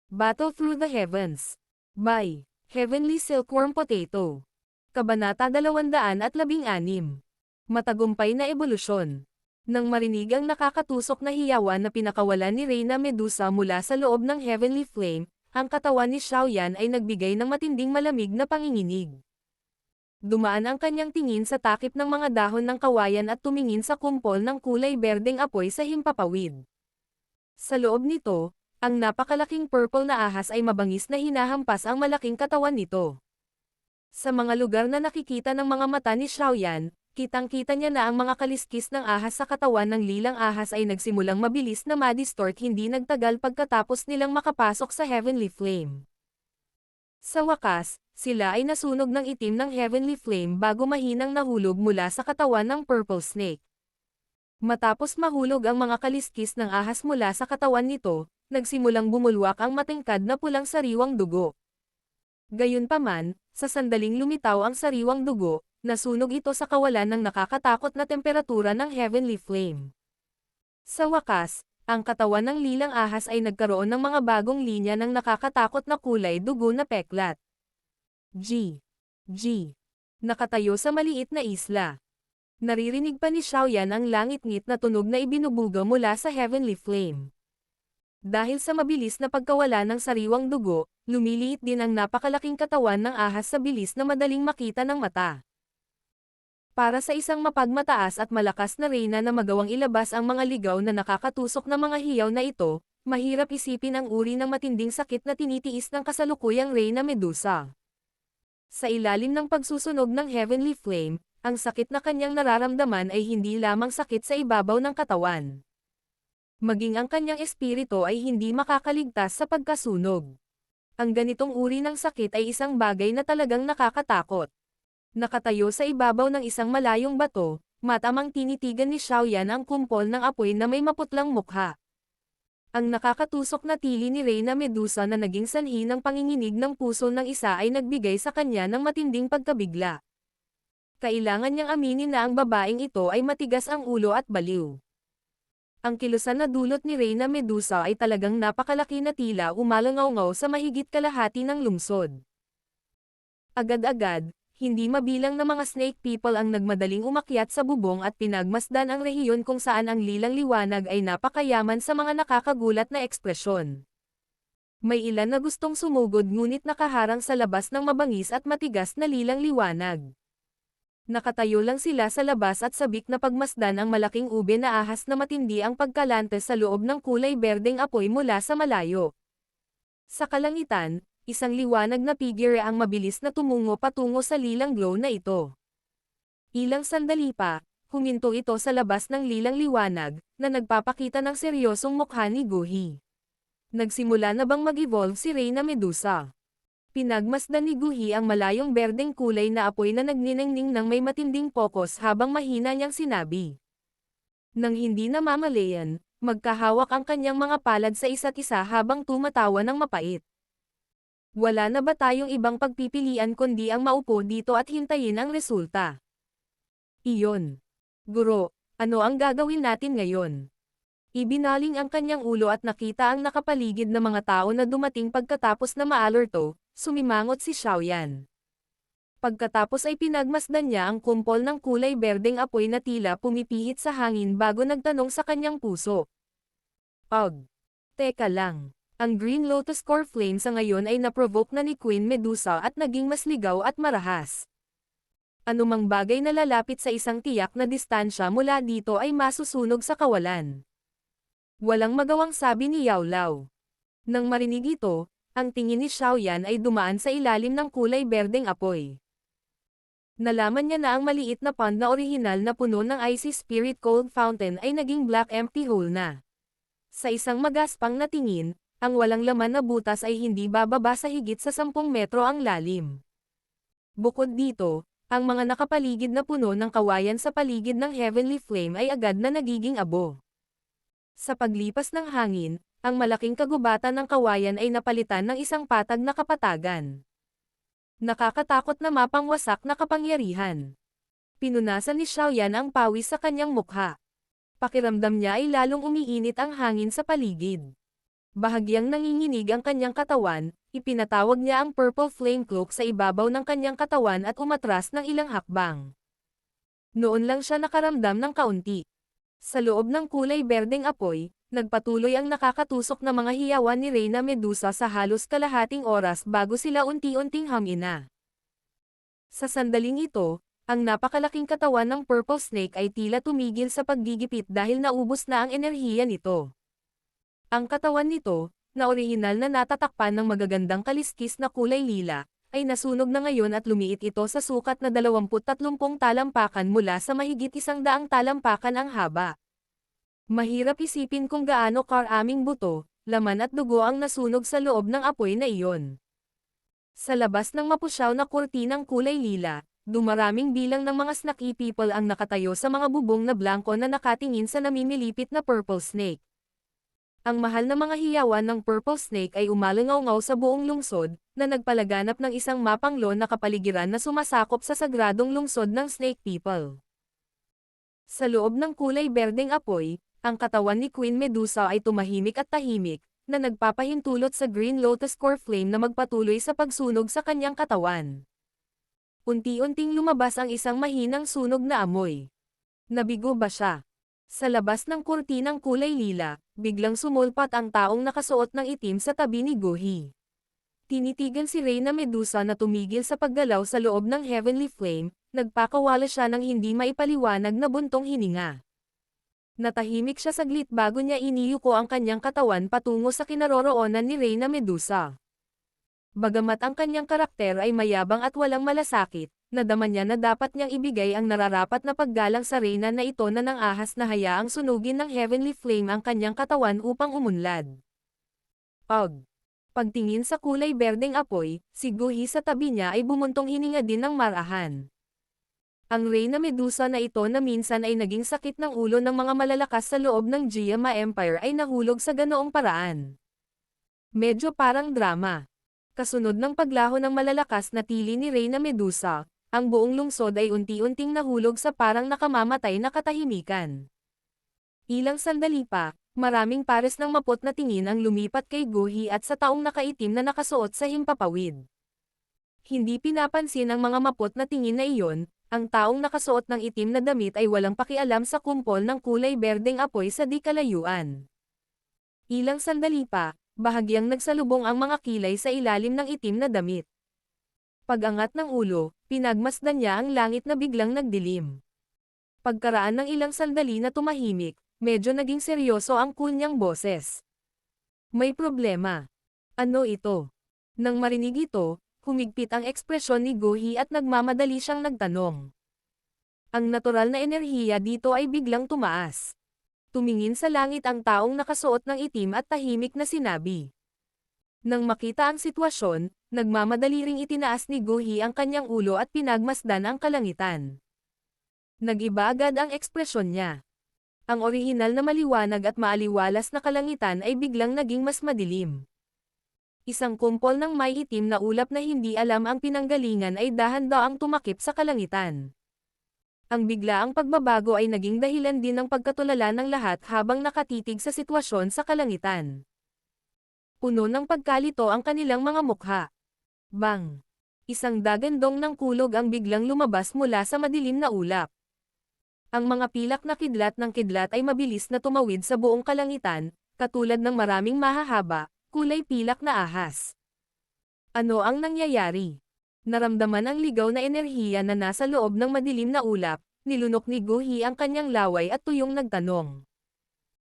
Battle Through the Heavens. By Heavenly Silkworm Potato. Kabanata 216. Matagumpay na ebolusyon. Nang marinig ang nakakatusok na hiyawan na pinakawalan ni Reyna Medusa mula sa loob ng Heavenly Flame, ang katawan ni Xiaoyan ay nagbigay ng matinding malamig na panginginig. Dumaan ang kanyang tingin sa takip ng mga dahon ng kawayan at tumingin sa kumpol ng kulay berdeng apoy sa himpapawid. Sa loob nito, ang napakalaking purple na ahas ay mabangis na hinahampas ang malaking katawan nito. Sa mga lugar na nakikita ng mga mata ni Xiaoyan, kitang-kita niya na ang mga kaliskis ng ahas sa katawan ng lilang ahas ay nagsimulang mabilis na ma-distort hindi nagtagal pagkatapos nilang makapasok sa Heavenly Flame. Sa wakas, sila ay nasunog ng itim ng Heavenly Flame bago mahinang nahulog mula sa katawan ng Purple Snake. Matapos mahulog ang mga kaliskis ng ahas mula sa katawan nito, nagsimulang bumulwak ang matingkad na pulang sariwang dugo. Gayunpaman, sa sandaling lumitaw ang sariwang dugo, nasunog ito sa kawalan ng nakakatakot na temperatura ng Heavenly Flame. Sa wakas, ang katawan ng lilang ahas ay nagkaroon ng mga bagong linya ng nakakatakot na kulay dugo na peklat. G. Nakatayo sa maliit na isla. Naririnig pa ni Xiaoyan ang langit-ngit na tunog na ibinubuga mula sa Heavenly Flame. Dahil sa mabilis na pagkawala ng sariwang dugo, lumiliit din ang napakalaking katawan ng ahas sa bilis na madaling makita ng mata. Para sa isang mapagmataas at malakas na reyna na magawang ilabas ang mga ligaw na nakakatusok na mga hiyaw na ito, mahirap isipin ang uri ng matinding sakit na tinitiis ng kasalukuyang Reyna Medusa. Sa ilalim ng pagsusunog ng Heavenly Flame, ang sakit na kanyang nararamdaman ay hindi lamang sakit sa ibabaw ng katawan. Maging ang kanyang espiritu ay hindi makakaligtas sa pagkasunog. Ang ganitong uri ng sakit ay isang bagay na talagang nakakatakot. Nakatayo sa ibabaw ng isang malayong bato, matamang tinitigan ni Xiaoyan ang kumpol ng apoy na may maputlang mukha. Ang nakakatusok na tili ni Reyna Medusa na naging sanhi ng panginginig ng puso ng isa ay nagbigay sa kanya ng matinding pagkabigla. Kailangan niyang aminin na ang babaeng ito ay matigas ang ulo at baliw. Ang kilusan na dulot ni Reyna Medusa ay talagang napakalaki na tila umalangaw-ngaw sa mahigit kalahati ng lungsod. Agad-agad, hindi mabilang na mga snake people ang nagmadaling umakyat sa bubong at pinagmasdan ang rehiyon kung saan ang lilang liwanag ay napakayaman sa mga nakakagulat na ekspresyon. May ilan na gustong sumugod ngunit nakaharang sa labas ng mabangis at matigas na lilang liwanag. Nakatayo lang sila sa labas at sabik na pagmasdan ang malaking ube na ahas na matindi ang pagkalantes sa loob ng kulay berdeng apoy mula sa malayo. Sa kalangitan, isang liwanag na figure ang mabilis na tumungo patungo sa lilang glow na ito. Ilang sandali pa, huminto ito sa labas ng lilang liwanag, na nagpapakita ng seryosong mukha ni Guhi. Nagsimula na bang mag-evolve si Reyna Medusa? Pinagmasdan ni Guhi ang malayong berdeng kulay na apoy na nagniningning ng may matinding focus habang mahina niyang sinabi. Nang hindi namamalayan, magkahawak ang kanyang mga palad sa isa't isa habang tumatawa ng mapait. Wala na ba tayong ibang pagpipilian kundi ang maupo dito at hintayin ang resulta? Iyon. Guro, ano ang gagawin natin ngayon? Ibinaling ang kanyang ulo at nakita ang nakapaligid na mga tao na dumating pagkatapos na maalerto, sumimangot si Xiaoyan. Pagkatapos ay pinagmasdan niya ang kumpol ng kulay berdeng apoy na tila pumipihit sa hangin bago nagtanong sa kanyang puso. Teka lang. Ang Green Lotus Core Flame sa ngayon ay naprovoke na ni Queen Medusa at naging mas ligaw at marahas. Anumang bagay na lalapit sa isang tiyak na distansya mula dito ay masusunog sa kawalan. Walang magawang sabi ni Yao Lao. Nang marinig ito, ang tingin ni Xiaoyan ay dumaan sa ilalim ng kulay berdeng apoy. Nalaman niya na ang maliit na pond na orihinal na puno ng icy spirit cold fountain ay naging black empty hole na. Sa isang magaspang na tingin, ang walang laman na butas ay hindi bababa sa higit sa 10 metro ang lalim. Bukod dito, ang mga nakapaligid na puno ng kawayan sa paligid ng Heavenly Flame ay agad na nagiging abo. Sa paglipas ng hangin, ang malaking kagubatan ng kawayan ay napalitan ng isang patag na kapatagan. Nakakatakot na mapangwasak na kapangyarihan. Pinunasan ni Xiaoyan ang pawis sa kanyang mukha. Pakiramdam niya ay lalong umiinit ang hangin sa paligid. Bahagyang nanginginig ang kanyang katawan, ipinatawag niya ang Purple Flame Cloak sa ibabaw ng kanyang katawan at umatras ng ilang hakbang. Noon lang siya nakaramdam ng kaunti. Sa loob ng kulay berdeng apoy, nagpatuloy ang nakakatusok na mga hiyawan ni Reyna Medusa sa halos kalahating oras bago sila unti-unting hamina. Sa sandaling ito, ang napakalaking katawan ng Purple Snake ay tila tumigil sa paggigipit dahil naubos na ang enerhiya nito. Ang katawan nito, na orihinal na natatakpan ng magagandang kaliskis na kulay lila, ay nasunog na ngayon at lumiit ito sa sukat na 20-30 talampakan mula sa mahigit 100 talampakan ang haba. Mahirap isipin kung gaano karaming buto, laman at dugo ang nasunog sa loob ng apoy na iyon. Sa labas ng mapusyaw na kurtinang kulay lila, dumaraming bilang ng mga snaky people ang nakatayo sa mga bubong na blanko na nakatingin sa namimilipit na Purple Snake. Ang mahal na mga hiyawan ng Purple Snake ay umalingaw-ngaw sa buong lungsod, na nagpalaganap ng isang mapanglo na kapaligiran na sumasakop sa sagradong lungsod ng Snake People. Sa loob ng kulay berdeng apoy, ang katawan ni Queen Medusa ay tumahimik at tahimik, na nagpapahintulot sa Green Lotus Core Flame na magpatuloy sa pagsunog sa kanyang katawan. Unti-unting lumabas ang isang mahinang sunog na amoy. Nabigo ba siya? Sa labas ng kurtinang kulay lila, biglang sumulpat ang taong nakasuot ng itim sa tabi ni Gohi. Tinitigan si Reyna Medusa na tumigil sa paggalaw sa loob ng Heavenly Flame, nagpakawala siya ng hindi maipaliwanag na buntong hininga. Natahimik siya saglit bago niya iniyuko ang kanyang katawan patungo sa kinaroroonan ni Reyna Medusa. Bagamat ang kanyang karakter ay mayabang at walang malasakit, nadama niya na dapat niyang ibigay ang nararapat na paggalang sa reyna na ito na nang ahas na hayaang sunugin ng Heavenly Flame ang kanyang katawan upang umunlad. Pagtingin sa kulay berdeng apoy, si Gohi sa tabi niya ay bumuntong hininga din ng marahan. Ang Reyna Medusa na ito na minsan ay naging sakit ng ulo ng mga malalakas sa loob ng Giama Empire ay nahulog sa ganoong paraan. Medyo parang drama. Kasunod ng paglaho ng malalakas na tili ni Reyna Medusa, ang buong lungsod ay unti-unting nahulog sa parang nakamamatay na katahimikan. Ilang sandali pa, maraming pares ng mapot na tingin ang lumipat kay Gohi at sa taong nakaitim na nakasuot sa himpapawid. Hindi pinapansin ang mga mapot na tingin na iyon, ang taong nakasuot ng itim na damit ay walang pakialam sa kumpol ng kulay berdeng apoy sa di kalayuan. Ilang sandali pa, bahagyang nagsalubong ang mga kilay sa ilalim ng itim na damit. Pag-angat ng ulo, pinagmasdan niya ang langit na biglang nagdilim. Pagkaraan ng ilang sandali na tumahimik, medyo naging seryoso ang cool niyang boses. May problema. Ano ito? Nang marinig ito, humigpit ang ekspresyon ni Gohi at nagmamadali siyang nagtanong. Ang natural na enerhiya dito ay biglang tumaas. Tumingin sa langit ang taong nakasuot ng itim at tahimik na sinabi. Nang makita ang sitwasyon, nagmamadali ring itinaas ni Gohi ang kanyang ulo at pinagmasdan ang kalangitan. Nag-iba agad ang ekspresyon niya. Ang orihinal na maliwanag at maaliwalas na kalangitan ay biglang naging mas madilim. Isang kumpol ng may itim na ulap na hindi alam ang pinanggalingan ay dahan-daang tumakip sa kalangitan. Ang biglaang pagbabago ay naging dahilan din ng pagkatulala ng lahat habang nakatitig sa sitwasyon sa kalangitan. Puno ng pagkalito ang kanilang mga mukha. Bang! Isang dagandong ng kulog ang biglang lumabas mula sa madilim na ulap. Ang mga pilak na kidlat ng kidlat ay mabilis na tumawid sa buong kalangitan, katulad ng maraming mahahaba, kulay pilak na ahas. Ano ang nangyayari? Naramdaman ang ligaw na enerhiya na nasa loob ng madilim na ulap, nilunok ni Gohi ang kanyang laway at tuyong nagtanong.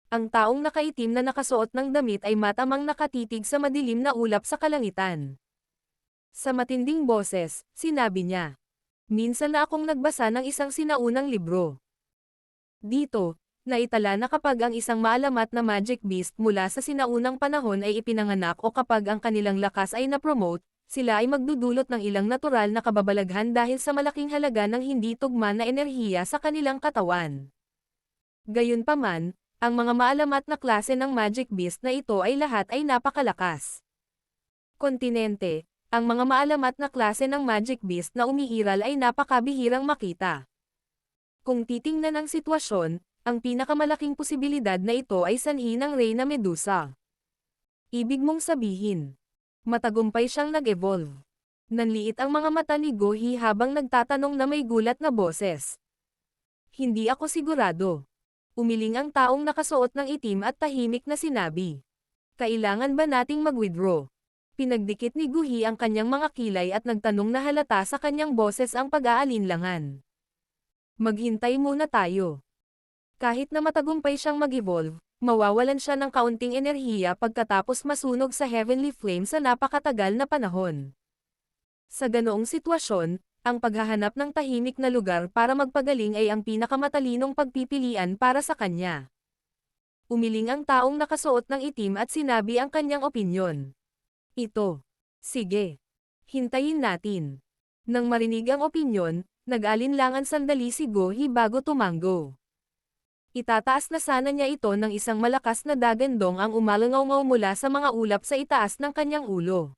Ang taong nakaitim na nakasuot ng damit ay matamang nakatitig sa madilim na ulap sa kalangitan. Sa matinding boses, sinabi niya. Minsan na akong nagbasa ng isang sinaunang libro. Dito, naitala na kapag ang isang maalamat na magic beast mula sa sinaunang panahon ay ipinanganak o kapag ang kanilang lakas ay na-promote, sila ay magdudulot ng ilang natural na kababalaghan dahil sa malaking halaga ng hindi tugma na enerhiya sa kanilang katawan. Gayunpaman, ang mga maalamat na klase ng magic beast na ito ay lahat ay napakalakas. Kontinente, ang mga maalamat na klase ng magic beast na umiiral ay napakabihirang makita. Kung titingnan ang sitwasyon, ang pinakamalaking posibilidad na ito ay sanhi ng Reyna Medusa. Ibig mong sabihin, matagumpay siyang nag-evolve. Nanliit ang mga mata ni Gohi habang nagtatanong na may gulat na boses. Hindi ako sigurado. Umiling ang taong nakasuot ng itim at tahimik na sinabi. Kailangan ba nating mag-withdraw? Pinagdikit ni Gohi ang kanyang mga kilay at nagtanong na halata sa kanyang boses ang pag-aalinlangan. Maghintay muna tayo. Kahit na matagumpay siyang mag-evolve, mawawalan siya ng kaunting enerhiya pagkatapos masunog sa Heavenly Flame sa napakatagal na panahon. Sa ganoong sitwasyon, ang paghahanap ng tahimik na lugar para magpagaling ay ang pinakamatalinong pagpipilian para sa kanya. Umiling ang taong nakasuot ng itim at sinabi ang kanyang opinyon. Ito. Sige. Hintayin natin. Nang marinig ang opinyon, nag-alinlangan sandali si Gohi bago tumango. Itataas na sana niya ito ng isang malakas na dagandong ang umalangaw mula sa mga ulap sa itaas ng kanyang ulo.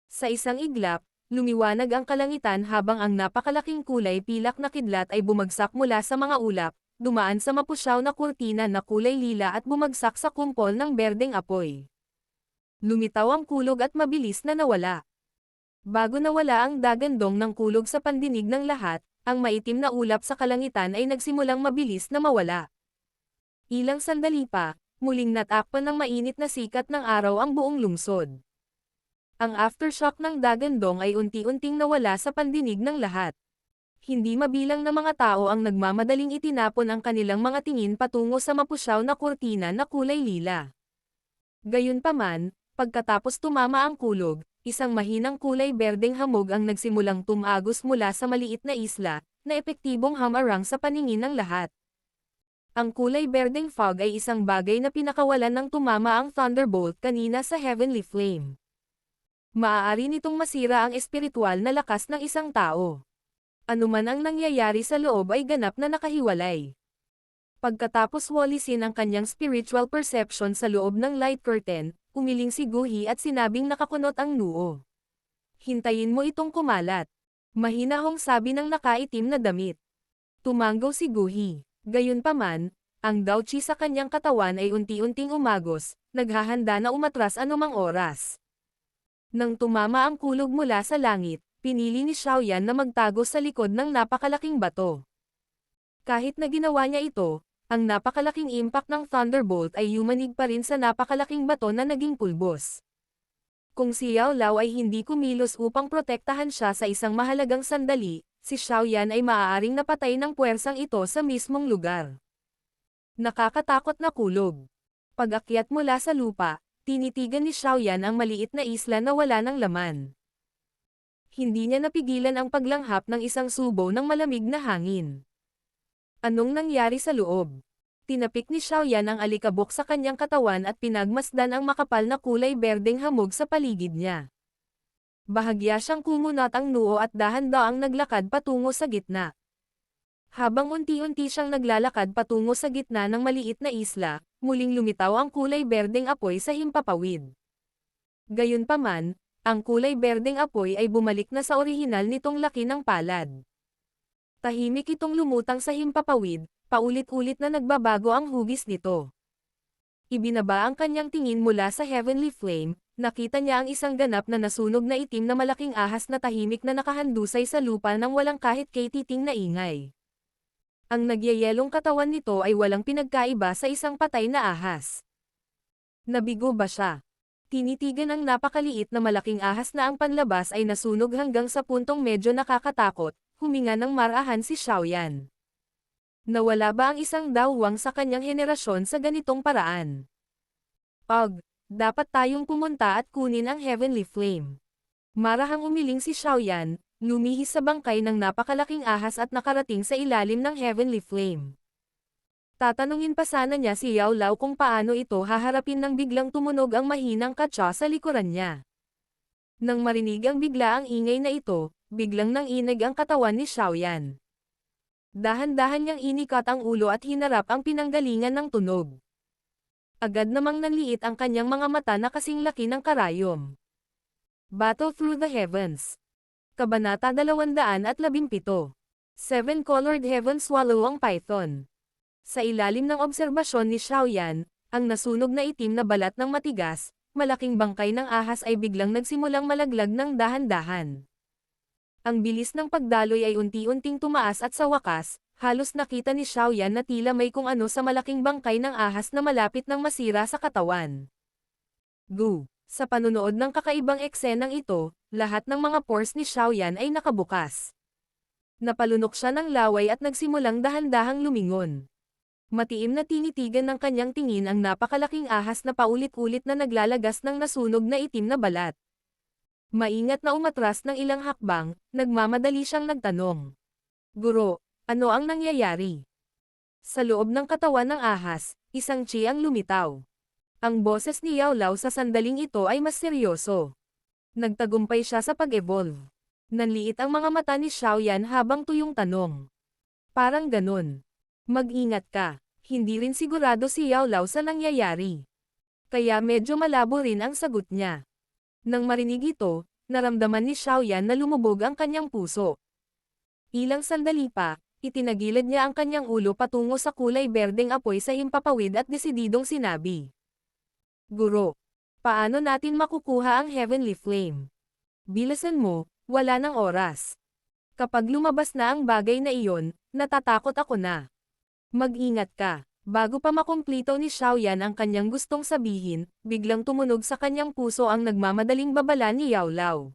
Sa isang iglap, lumiwanag ang kalangitan habang ang napakalaking kulay pilak na kidlat ay bumagsak mula sa mga ulap, dumaan sa mapusyaw na kurtina na kulay lila at bumagsak sa kumpol ng berdeng apoy. Lumitaw ang kulog at mabilis na nawala. Bago nawala ang dagandong ng kulog sa pandinig ng lahat, ang maitim na ulap sa kalangitan ay nagsimulang mabilis na mawala. Ilang sandali pa, muling natakpan ng mainit na sikat ng araw ang buong lungsod. Ang aftershock ng dagandong ay unti-unting nawala sa pandinig ng lahat. Hindi mabilang na mga tao ang nagmamadaling itinapon ang kanilang mga tingin patungo sa mapusyaw na kurtina na kulay lila. Gayunpaman, pagkatapos tumama ang kulog, isang mahinang kulay berdeng hamog ang nagsimulang tumagos mula sa maliit na isla, na epektibong hamarang sa paningin ng lahat. Ang kulay berdeng fog ay isang bagay na pinakawalan ng tumama ang thunderbolt kanina sa Heavenly Flame. Maaari nitong masira ang espiritual na lakas ng isang tao. Anuman ang nangyayari sa loob ay ganap na nakahiwalay. Pagkatapos walisin ang kanyang spiritual perception sa loob ng light curtain, umiling si Gohi at sinabing nakakunot ang noo. Hintayin mo itong kumalat. Mahinahong sabi ng nakaitim na damit. Tumango si Gohi. Gayunpaman, ang Daochi sa kanyang katawan ay unti-unting umagos, naghahanda na umatras anumang oras. Nang tumama ang kulog mula sa langit, pinili ni Xiaoyan na magtago sa likod ng napakalaking bato. Kahit na ginawa niya ito, ang napakalaking impact ng Thunderbolt ay yumanig pa rin sa napakalaking bato na naging pulbos. Kung si Yao Lao ay hindi kumilos upang protektahan siya sa isang mahalagang sandali, si Xiaoyan ay maaaring napatay ng puwersang ito sa mismong lugar. Nakakatakot na kulog. Pag-akyat mula sa lupa, tinitigan ni Xiaoyan ang maliit na isla na wala ng laman. Hindi niya napigilan ang paglanghap ng isang subo ng malamig na hangin. Anong nangyari sa loob? Tinapik ni Xiaoyan ang alikabok sa kanyang katawan at pinagmasdan ang makapal na kulay berdeng hamog sa paligid niya. Bahagya siyang kumunat ang noo at dahan-daang naglakad patungo sa gitna. Habang unti-unti siyang naglalakad patungo sa gitna ng maliit na isla, muling lumitaw ang kulay berdeng apoy sa himpapawid. Gayunpaman, ang kulay berdeng apoy ay bumalik na sa orihinal nitong laki ng palad. Tahimik itong lumutang sa himpapawid, paulit-ulit na nagbabago ang hugis nito. Ibinaba ang kanyang tingin mula sa Heavenly Flame, nakita niya ang isang ganap na nasunog na itim na malaking ahas na tahimik na nakahandusay sa lupa nang walang kahit katiting na ingay. Ang nagyayelong katawan nito ay walang pinagkaiba sa isang patay na ahas. Nabigo ba siya? Tinitigan ang napakaliit na malaking ahas na ang panlabas ay nasunog hanggang sa puntong medyo nakakatakot, huminga ng marahan si Xiaoyan. Nawala ba ang isang dawwang sa kanyang henerasyon sa ganitong paraan? Dapat tayong pumunta at kunin ang Heavenly Flame. Marahang umiling si Xiaoyan, lumihis sa bangkay ng napakalaking ahas at nakarating sa ilalim ng Heavenly Flame. Tatanungin pa sana niya si Yao Lao kung paano ito haharapin nang biglang tumunog ang mahinang katsa sa likuran niya. Nang marinig ang biglaang ingay na ito, biglang nanginig ang katawan ni Xiaoyan. Dahan-dahan niyang inikat ang ulo at hinarap ang pinanggalingan ng tunog. Agad namang nanliit ang kanyang mga mata na kasing laki ng karayom. Battle Through the Heavens. Kabanata 217. Seven-colored heaven swallow ang python. Sa ilalim ng obserbasyon ni Xiaoyan, ang nasunog na itim na balat ng matigas, malaking bangkay ng ahas ay biglang nagsimulang malaglag ng dahan-dahan. Ang bilis ng pagdaloy ay unti-unting tumaas at sa wakas, halos nakita ni Xiaoyan na tila may kung ano sa malaking bangkay ng ahas na malapit ng masira sa katawan. Gu. Sa panunood ng kakaibang eksenang ito, lahat ng mga pores ni Xiaoyan ay nakabukas. Napalunok siya ng laway at nagsimulang dahan-dahang lumingon. Matiim na tinitigan ng kanyang tingin ang napakalaking ahas na paulit-ulit na naglalagas ng nasunog na itim na balat. Maingat na umatras ng ilang hakbang, nagmamadali siyang nagtanong. Guro, ano ang nangyayari? Sa loob ng katawan ng ahas, isang chi ang lumitaw. Ang boses ni Yao Lao sa sandaling ito ay mas seryoso. Nagtagumpay siya sa pag-evolve. Nanliit ang mga mata ni Xiaoyan habang tuyong tanong. Parang ganun. Mag-ingat ka, hindi rin sigurado si Yao Lao sa nangyayari. Kaya medyo malabo rin ang sagot niya. Nang marinig ito, naramdaman ni Xiaoyan na lumubog ang kanyang puso. Ilang sandali pa, itinagilid niya ang kanyang ulo patungo sa kulay berdeng apoy sa himpapawid at desididong sinabi. Guro, paano natin makukuha ang Heavenly Flame? Bilisan mo, wala ng oras. Kapag lumabas na ang bagay na iyon, natatakot ako na. Mag-ingat ka. Bago pa makumplito ni Xiaoyan ang kanyang gustong sabihin, biglang tumunog sa kanyang puso ang nagmamadaling babala ni Yao Lao.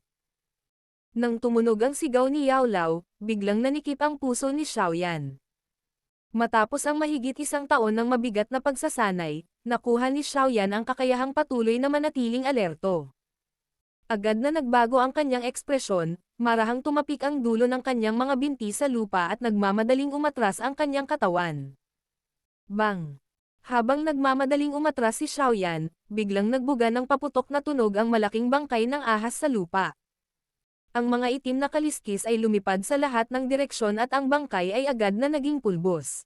Nang tumunog ang sigaw ni Yao Lao, biglang nanikip ang puso ni Xiaoyan. Matapos ang mahigit isang taon ng mabigat na pagsasanay, nakuha ni Xiaoyan ang kakayahang patuloy na manatiling alerto. Agad na nagbago ang kanyang ekspresyon, marahang tumapik ang dulo ng kanyang mga binti sa lupa at nagmamadaling umatras ang kanyang katawan. Bang! Habang nagmamadaling umatras si Xiaoyan, biglang nagbuga ng paputok na tunog ang malaking bangkay ng ahas sa lupa. Ang mga itim na kaliskis ay lumipad sa lahat ng direksyon at ang bangkay ay agad na naging pulbos.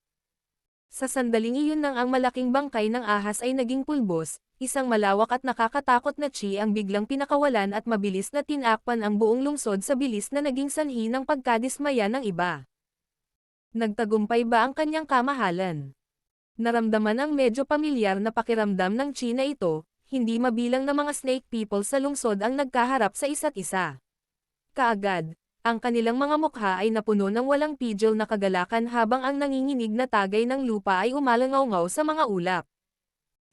Sa sandaling iyon nang ang malaking bangkay ng ahas ay naging pulbos, isang malawak at nakakatakot na chi ang biglang pinakawalan at mabilis na tinakpan ang buong lungsod sa bilis na naging sanhi ng pagkadismaya ng iba. Nagtagumpay ba ang kanyang kamahalan? Naramdaman ang medyo pamilyar na pakiramdam ng chi na ito, hindi mabilang na mga snake people sa lungsod ang nagkaharap sa isa't isa. Kaagad, ang kanilang mga mukha ay napuno ng walang pidgel na kagalakan habang ang nanginginig na tagay ng lupa ay umalangaw-ngaw sa mga ulap.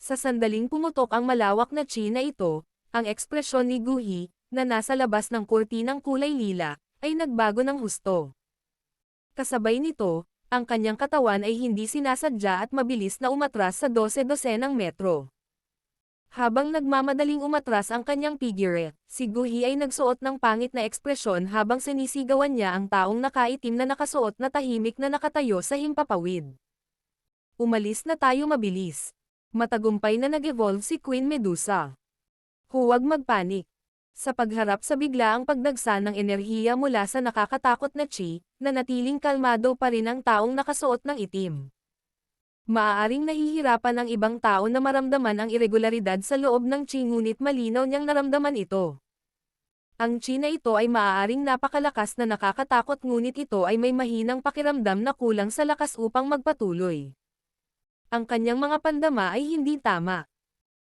Sa sandaling pumutok ang malawak na chi na ito, ang ekspresyon ni Guhi, na nasa labas ng kurtinang kulay lila, ay nagbago ng husto. Kasabay nito, ang kanyang katawan ay hindi sinasadya at mabilis na umatras sa 12-dosenang metro. Habang nagmamadaling umatras ang kanyang figure, si Guhi ay nagsuot ng pangit na ekspresyon habang sinisigawan niya ang taong nakaitim na nakasuot na tahimik na nakatayo sa himpapawid. Umalis na tayo mabilis. Matagumpay na nag-evolve si Queen Medusa. Huwag magpanik. Sa pagharap sa biglaang pagdagsa ng enerhiya mula sa nakakatakot na chi, nanatiling kalmado pa rin ang taong nakasuot ng itim. Maaaring nahihirapan ang ibang tao na maramdaman ang irregularidad sa loob ng chi ngunit malinaw niyang naramdaman ito. Ang chi na ito ay maaaring napakalakas na nakakatakot ngunit ito ay may mahinang pakiramdam na kulang sa lakas upang magpatuloy. Ang kanyang mga pandama ay hindi tama.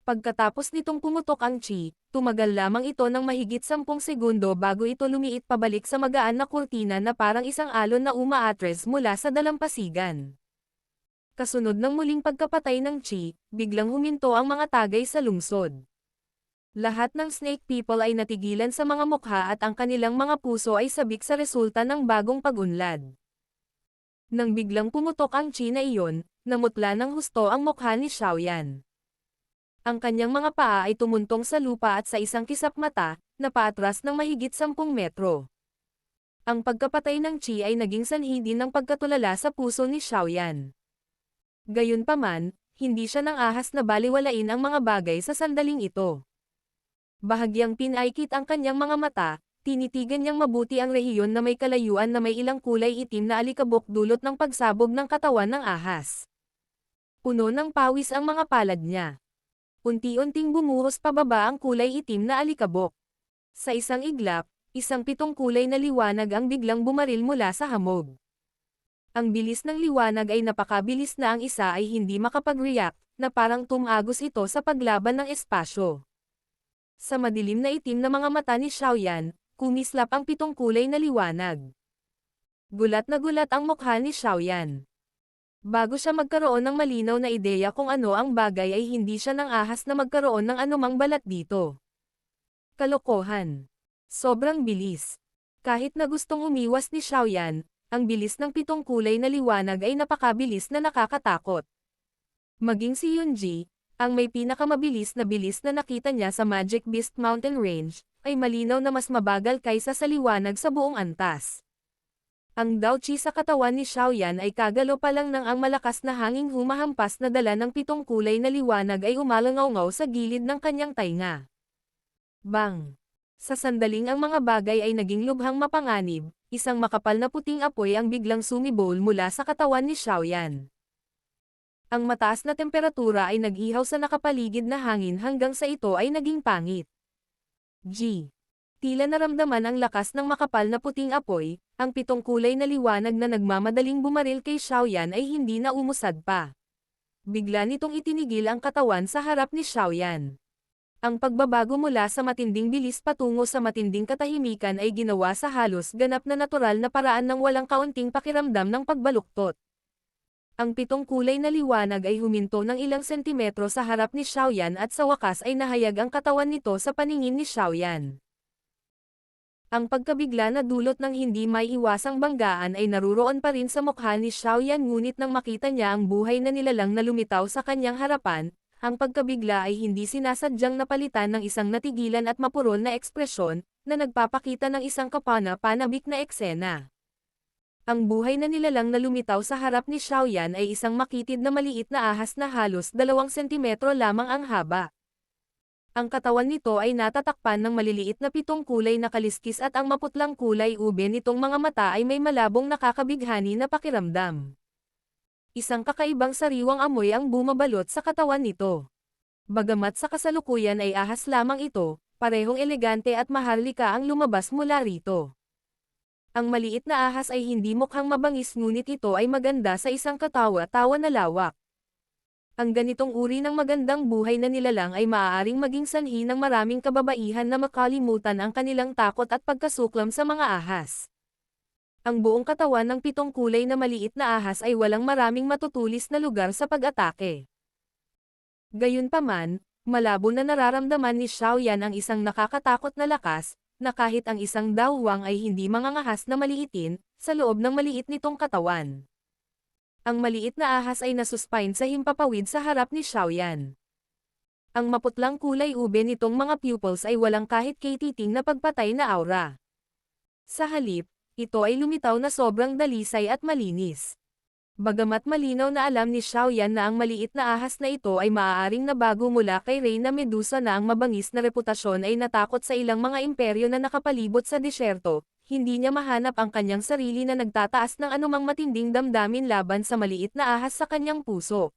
Pagkatapos nitong pumutok ang chi, tumagal lamang ito ng mahigit 10 segundo bago ito lumiit pabalik sa magaan na kurtina na parang isang alon na umaatres mula sa dalampasigan. Kasunod ng muling pagkapatay ng chi, biglang huminto ang mga tagay sa lungsod. Lahat ng snake people ay natigilan sa mga mukha at ang kanilang mga puso ay sabik sa resulta ng bagong pag-unlad. Nang biglang pumutok ang chi na iyon, namutla ng husto ang mukha ni Xiaoyan. Ang kanyang mga paa ay tumuntong sa lupa at sa isang kisap mata, napaatras ng mahigit 10 metro. Ang pagkapatay ng chi ay naging sanhi din ng pagkatulala sa puso ni Xiaoyan. Gayunpaman, hindi siya nang ahas na baliwalain ang mga bagay sa sandaling ito. Bahagyang pinaikit ang kanyang mga mata, tinitigan niyang mabuti ang rehiyon na may kalayuan na may ilang kulay itim na alikabok dulot ng pagsabog ng katawan ng ahas. Puno ng pawis ang mga palad niya. Unti-unting bumuhos pababa ang kulay itim na alikabok. Sa isang iglap, isang 7 kulay na liwanag ang biglang bumaril mula sa hamog. Ang bilis ng liwanag ay napakabilis na ang isa ay hindi makapag-react, na parang tumagos ito sa paglaban ng espasyo. Sa madilim na itim na mga mata ni Xiaoyan, kumislap ang 7 kulay na liwanag. Gulat na gulat ang mukha ni Xiaoyan. Bago siya magkaroon ng malinaw na ideya kung ano ang bagay ay hindi siya nang ahas na magkaroon ng anumang balat dito. Kalokohan. Sobrang bilis. Kahit na gustong umiwas ni Xiaoyan, ang bilis ng 7 kulay na liwanag ay napakabilis na nakakatakot. Maging si Yunji, ang may pinakamabilis na bilis na nakita niya sa Magic Beast Mountain Range, ay malinaw na mas mabagal kaysa sa liwanag sa buong antas. Ang Daochi sa katawan ni Xiaoyan ay kagalo pa lang nang ang malakas na hanging humahampas na dala ng 7 kulay na liwanag ay umalangaw-ngaw sa gilid ng kanyang tainga. Bang! Sa sandaling ang mga bagay ay naging lubhang mapanganib, isang makapal na puting apoy ang biglang sumibol mula sa katawan ni Xiaoyan. Ang mataas na temperatura ay nag-ihaw sa nakapaligid na hangin hanggang sa ito ay naging pangit. Tila naramdaman ang lakas ng makapal na puting apoy, ang 7 kulay na liwanag na nagmamadaling bumaril kay Xiaoyan ay hindi na umusad pa. Bigla nitong itinigil ang katawan sa harap ni Xiaoyan. Ang pagbabago mula sa matinding bilis patungo sa matinding katahimikan ay ginawa sa halos ganap na natural na paraan ng walang kaunting pakiramdam ng pagbaluktot. Ang 7 kulay na liwanag ay huminto ng ilang sentimetro sa harap ni Xiaoyan at sa wakas ay nahayag ang katawan nito sa paningin ni Xiaoyan. Ang pagkabigla na dulot ng hindi maiiwasang banggaan ay naruroon pa rin sa mukha ni Xiaoyan ngunit nang makita niya ang buhay na nilalang na lumitaw sa kanyang harapan, ang pagkabigla ay hindi sinasadyang napalitan ng isang natigilan at mapurol na ekspresyon, na nagpapakita ng isang kapana-panabik na eksena. Ang buhay na nilalang na lumitaw sa harap ni Xiaoyan ay isang makitid na maliit na ahas na halos 2 sentimetro lamang ang haba. Ang katawan nito ay natatakpan ng maliliit na 7 kulay na kaliskis at ang maputlang kulay ube nitong mga mata ay may malabong nakakabighani na pakiramdam. Isang kakaibang sariwang amoy ang bumabalot sa katawan nito. Bagamat sa kasalukuyan ay ahas lamang ito, parehong elegante at maharlika ang lumabas mula rito. Ang maliit na ahas ay hindi mukhang mabangis ngunit ito ay maganda sa isang katawa-tawa na lawak. Ang ganitong uri ng magandang buhay na nilalang ay maaaring maging sanhi ng maraming kababaihan na makalimutan ang kanilang takot at pagkasuklam sa mga ahas. Ang buong katawan ng 7 kulay na maliit na ahas ay walang maraming matutulis na lugar sa pag-atake. Gayunpaman, malabo na nararamdaman ni Xiaoyan ang isang nakakatakot na lakas, na kahit ang isang dawwang ay hindi mangangahas na maliitin, sa loob ng maliit nitong katawan. Ang maliit na ahas ay nasuspine sa himpapawid sa harap ni Xiaoyan. Ang maputlang kulay ube nitong mga pupils ay walang kahit katiting na pagpatay na aura. Sa halip, ito ay lumitaw na sobrang dalisay at malinis. Bagamat malinaw na alam ni Xiaoyan na ang maliit na ahas na ito ay maaaring nabago mula kay Reyna Medusa na ang mabangis na reputasyon ay natakot sa ilang mga imperyo na nakapalibot sa disyerto, hindi niya mahanap ang kanyang sarili na nagtataas ng anumang matinding damdamin laban sa maliit na ahas sa kanyang puso.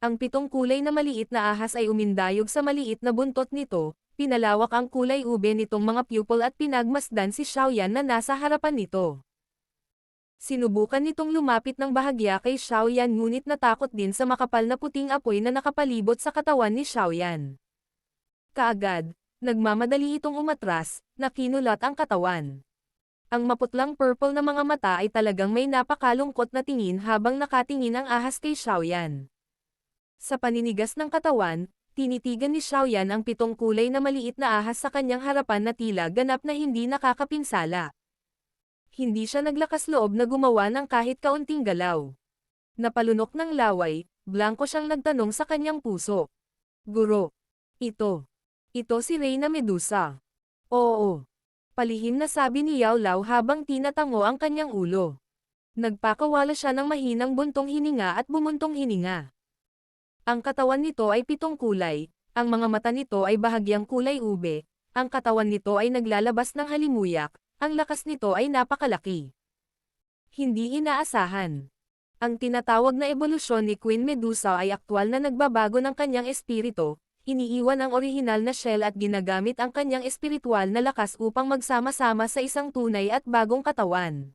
Ang 7 kulay na maliit na ahas ay umindayog sa maliit na buntot nito, pinalawak ang kulay ube nitong mga pupil at pinagmasdan si Xiaoyan na nasa harapan nito. Sinubukan nitong lumapit ng bahagya kay Xiaoyan ngunit natakot din sa makapal na puting apoy na nakapalibot sa katawan ni Xiaoyan. Kaagad, nagmamadali itong umatras, na kinulat ang katawan. Ang maputlang purple na mga mata ay talagang may napakalungkot na tingin habang nakatingin ang ahas kay Xiaoyan. Sa paninigas ng katawan, tinitigan ni Xiaoyan ang 7 kulay na maliit na ahas sa kanyang harapan na tila ganap na hindi nakakapinsala. Hindi siya naglakas loob na gumawa ng kahit kaunting galaw. Napalunok ng laway, blanko siyang nagtanong sa kanyang puso. Guro. Ito si Reyna Medusa. Oo. Palihim na sabi ni Yao Lao habang tinatango ang kanyang ulo. Nagpakawala siya ng mahinang buntong hininga at bumuntong hininga. Ang katawan nito ay 7 kulay, ang mga mata nito ay bahagyang kulay ube, ang katawan nito ay naglalabas ng halimuyak, ang lakas nito ay napakalaki. Hindi inaasahan. Ang tinatawag na ebolusyon ni Queen Medusa ay aktwal na nagbabago ng kanyang espiritu, iniiwan ang orihinal na shell at ginagamit ang kanyang espiritual na lakas upang magsama-sama sa isang tunay at bagong katawan.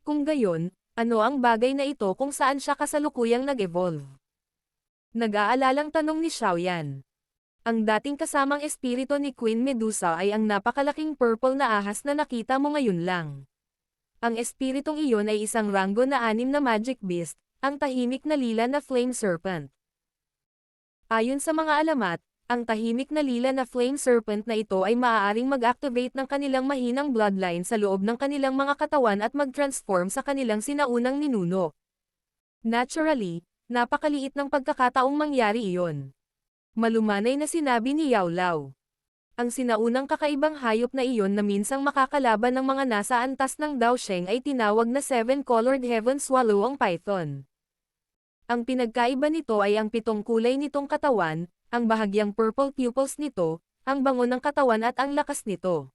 Kung gayon, ano ang bagay na ito kung saan siya kasalukuyang nag-evolve? Nag-aalalang tanong ni Xiaoyan. Ang dating kasamang espiritu ni Queen Medusa ay ang napakalaking purple na ahas na nakita mo ngayon lang. Ang espiritong iyon ay isang rango na 6 na magic beast, ang tahimik na lila na flame serpent. Ayon sa mga alamat, ang tahimik na lila na flame serpent na ito ay maaaring mag-activate ng kanilang mahinang bloodline sa loob ng kanilang mga katawan at mag-transform sa kanilang sinaunang ninuno. Naturally, napakaliit ng pagkakataong mangyari iyon. Malumanay na sinabi ni Yao Lao. Ang sinaunang kakaibang hayop na iyon na minsang makakalaban ng mga nasa antas ng Daosheng ay tinawag na Seven-Colored Heaven Swallow ang python. Ang pinagkaiba nito ay ang 7 kulay nitong katawan, ang bahagyang purple pupils nito, ang bango ng katawan at ang lakas nito.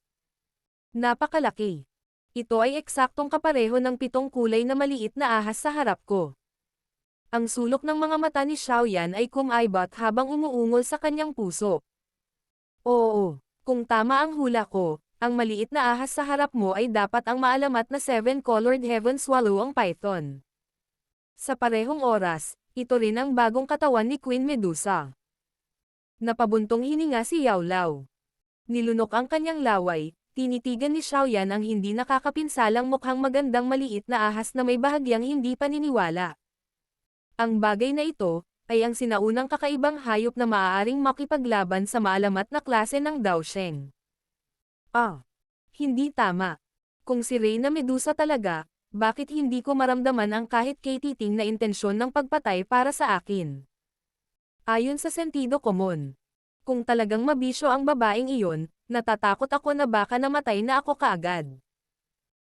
Napakalaki. Ito ay eksaktong kapareho ng 7 kulay na maliit na ahas sa harap ko. Ang sulok ng mga mata ni Xiaoyan ay kumaibat habang umuungol sa kanyang puso. Oo, kung tama ang hula ko, ang maliit na ahas sa harap mo ay dapat ang maalamat na Seven-Colored Heaven Swallow ang python. Sa parehong oras, ito rin ang bagong katawan ni Queen Medusa. Napabuntong hininga si Yao Lao. Nilunok ang kanyang laway, tinitigan ni Xiaoyan ang hindi nakakapinsalang mukhang magandang maliit na ahas na may bahagyang hindi paniniwala. Ang bagay na ito, ay ang sinaunang kakaibang hayop na maaaring makipaglaban sa maalamat na klase ng Daosheng. Hindi tama. Kung si Reyna Medusa talaga, bakit hindi ko maramdaman ang kahit katiting na intensyon ng pagpatay para sa akin? Ayon sa sentido komon. Kung talagang mabisyo ang babaeng iyon, natatakot ako na baka namatay na ako kaagad.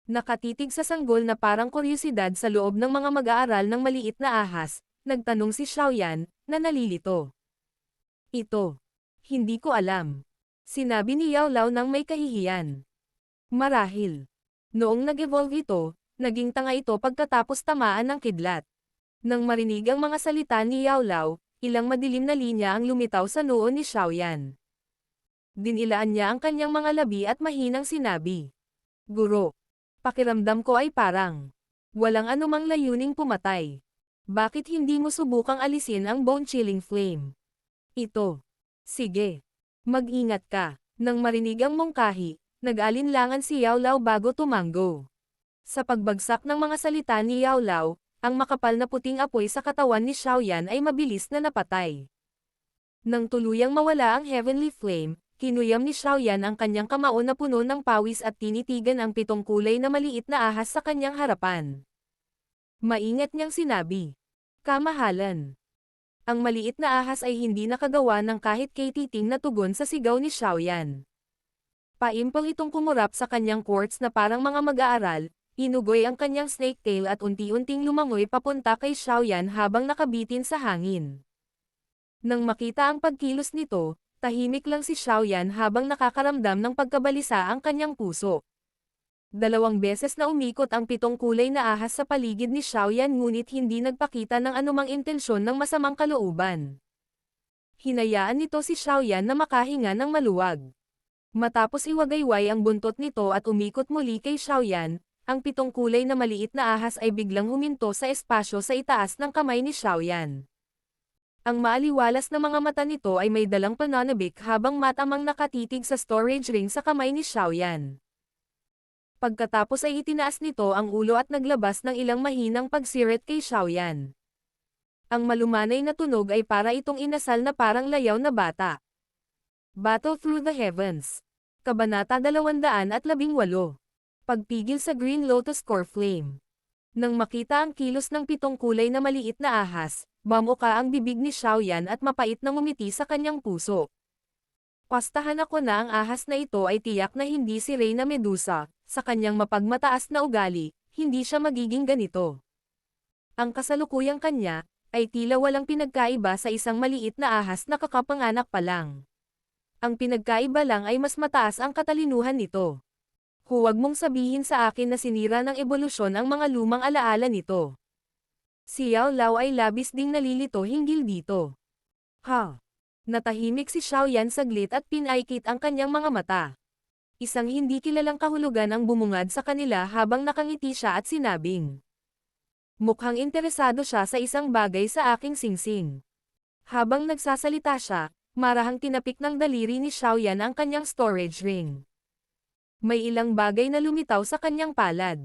Nakatitig sa sanggol na parang kuryosidad sa loob ng mga mag-aaral ng maliit na ahas, nagtanong si Xiaoyan, na nalilito. Ito. Hindi ko alam. Sinabi ni Yao Lao nang may kahihiyan. Marahil. Noong nag-evolve ito, naging tanga ito pagkatapos tamaan ng kidlat. Nang marinig ang mga salita ni Yao Lao, ilang madilim na linya ang lumitaw sa noo ni Xiaoyan. Dinilaan niya ang kanyang mga labi at mahinang sinabi. Guro. Pakiramdam ko ay parang walang anumang layuning pumatay. Bakit hindi mo subukang alisin ang bone-chilling flame? Ito. Sige. Mag-ingat ka. Nang marinig ang mungkahi, nag-alinlangan si Yao Lao bago tumanggo. Sa pagbagsak ng mga salita ni Yao Lao, ang makapal na puting apoy sa katawan ni Xiaoyan ay mabilis na napatay. Nang tuluyang mawala ang heavenly flame, kinuyam ni Xiaoyan ang kanyang kamao na puno ng pawis at tinitigan ang 7 kulay na maliit na ahas sa kanyang harapan. Maingat niyang sinabi. Kamahalan. Ang maliit na ahas ay hindi nakagawa ng kahit katiting na tugon sa sigaw ni Xiaoyan. Paimpal itong kumurap sa kanyang quartz na parang mga mag-aaral, inugoy ang kanyang snake tail at unti-unting lumangoy papunta kay Xiaoyan habang nakabitin sa hangin. Nang makita ang pagkilos nito, tahimik lang si Xiaoyan habang nakakaramdam ng pagkabalisa ang kanyang puso. 2 beses na umikot ang 7 kulay na ahas sa paligid ni Xiaoyan ngunit hindi nagpakita ng anumang intensyon ng masamang kalooban. Hinayaan nito si Xiaoyan na makahinga ng maluwag. Matapos iwagayway ang buntot nito at umikot muli kay Xiaoyan, ang 7 kulay na maliit na ahas ay biglang huminto sa espasyo sa itaas ng kamay ni Xiaoyan. Ang maaliwalas na mga mata nito ay may dalang pananabik habang matamang nakatitig sa storage ring sa kamay ni Xiaoyan. Pagkatapos ay itinaas nito ang ulo at naglabas ng ilang mahinang pagsirit kay Xiaoyan. Ang malumanay na tunog ay para itong inasal na parang layaw na bata. Battle Through the Heavens. Kabanata 218. Pagpigil sa Green Lotus Core Flame. Nang makita ang kilos ng 7 kulay na maliit na ahas, mamuka ang bibig ni Xiaoyan at mapait na ngumiti sa kanyang puso. Pastahan ako na ang ahas na ito ay tiyak na hindi si Reyna Medusa, sa kanyang mapagmataas na ugali, hindi siya magiging ganito. Ang kasalukuyang kanya, ay tila walang pinagkaiba sa isang maliit na ahas na kakapanganak pa lang. Ang pinagkaiba lang ay mas mataas ang katalinuhan nito. Huwag mong sabihin sa akin na sinira ng ebolusyon ang mga lumang alaala nito. Si Yao Lao ay labis ding nalilito hinggil dito. Natahimik si Xiaoyan saglit at pinaikit ang kanyang mga mata. Isang hindi kilalang kahulugan ang bumungad sa kanila habang nakangiti siya at sinabing. Mukhang interesado siya sa isang bagay sa aking singsing. Habang nagsasalita siya, Marahang tinapik ng daliri ni Xiaoyan ang kanyang storage ring. May ilang bagay na lumitaw sa kanyang palad.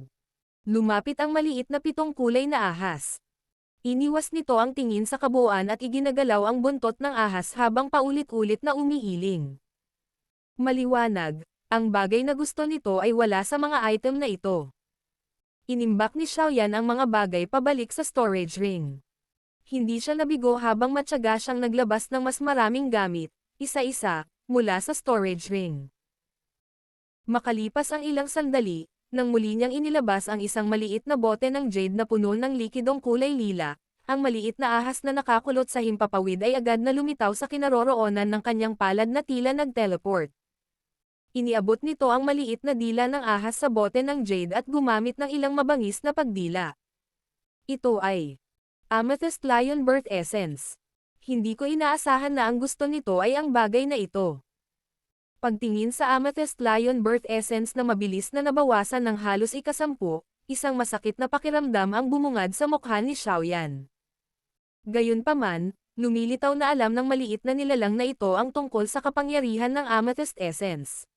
Lumapit ang maliit na 7 kulay na ahas. Iniwas nito ang tingin sa kabuuan at iginagalaw ang buntot ng ahas habang paulit-ulit na umiiling. Maliwanag, ang bagay na gusto nito ay wala sa mga item na ito. Inimbak ni Xiaoyan ang mga bagay pabalik sa storage ring. Hindi siya nabigo habang matyaga siyang naglabas ng mas maraming gamit, isa-isa, mula sa storage ring. Makalipas ang ilang sandali, nang muli niyang inilabas ang isang maliit na bote ng jade na puno ng likidong kulay lila, ang maliit na ahas na nakakulot sa himpapawid ay agad na lumitaw sa kinaroroonan ng kanyang palad na tila nag-teleport. Iniabot nito ang maliit na dila ng ahas sa bote ng jade at gumamit ng ilang mabangis na pagdila. Ito ay Amethyst Lion Birth Essence. Hindi ko inaasahan na ang gusto nito ay ang bagay na ito. Pagtingin sa Amethyst Lion Birth Essence na mabilis na nabawasan ng halos 10, isang masakit na pakiramdam ang bumungad sa mukha ni Xiaoyan. Gayunpaman, lumilitaw na alam ng maliit na nilalang na ito ang tungkol sa kapangyarihan ng Amethyst Essence.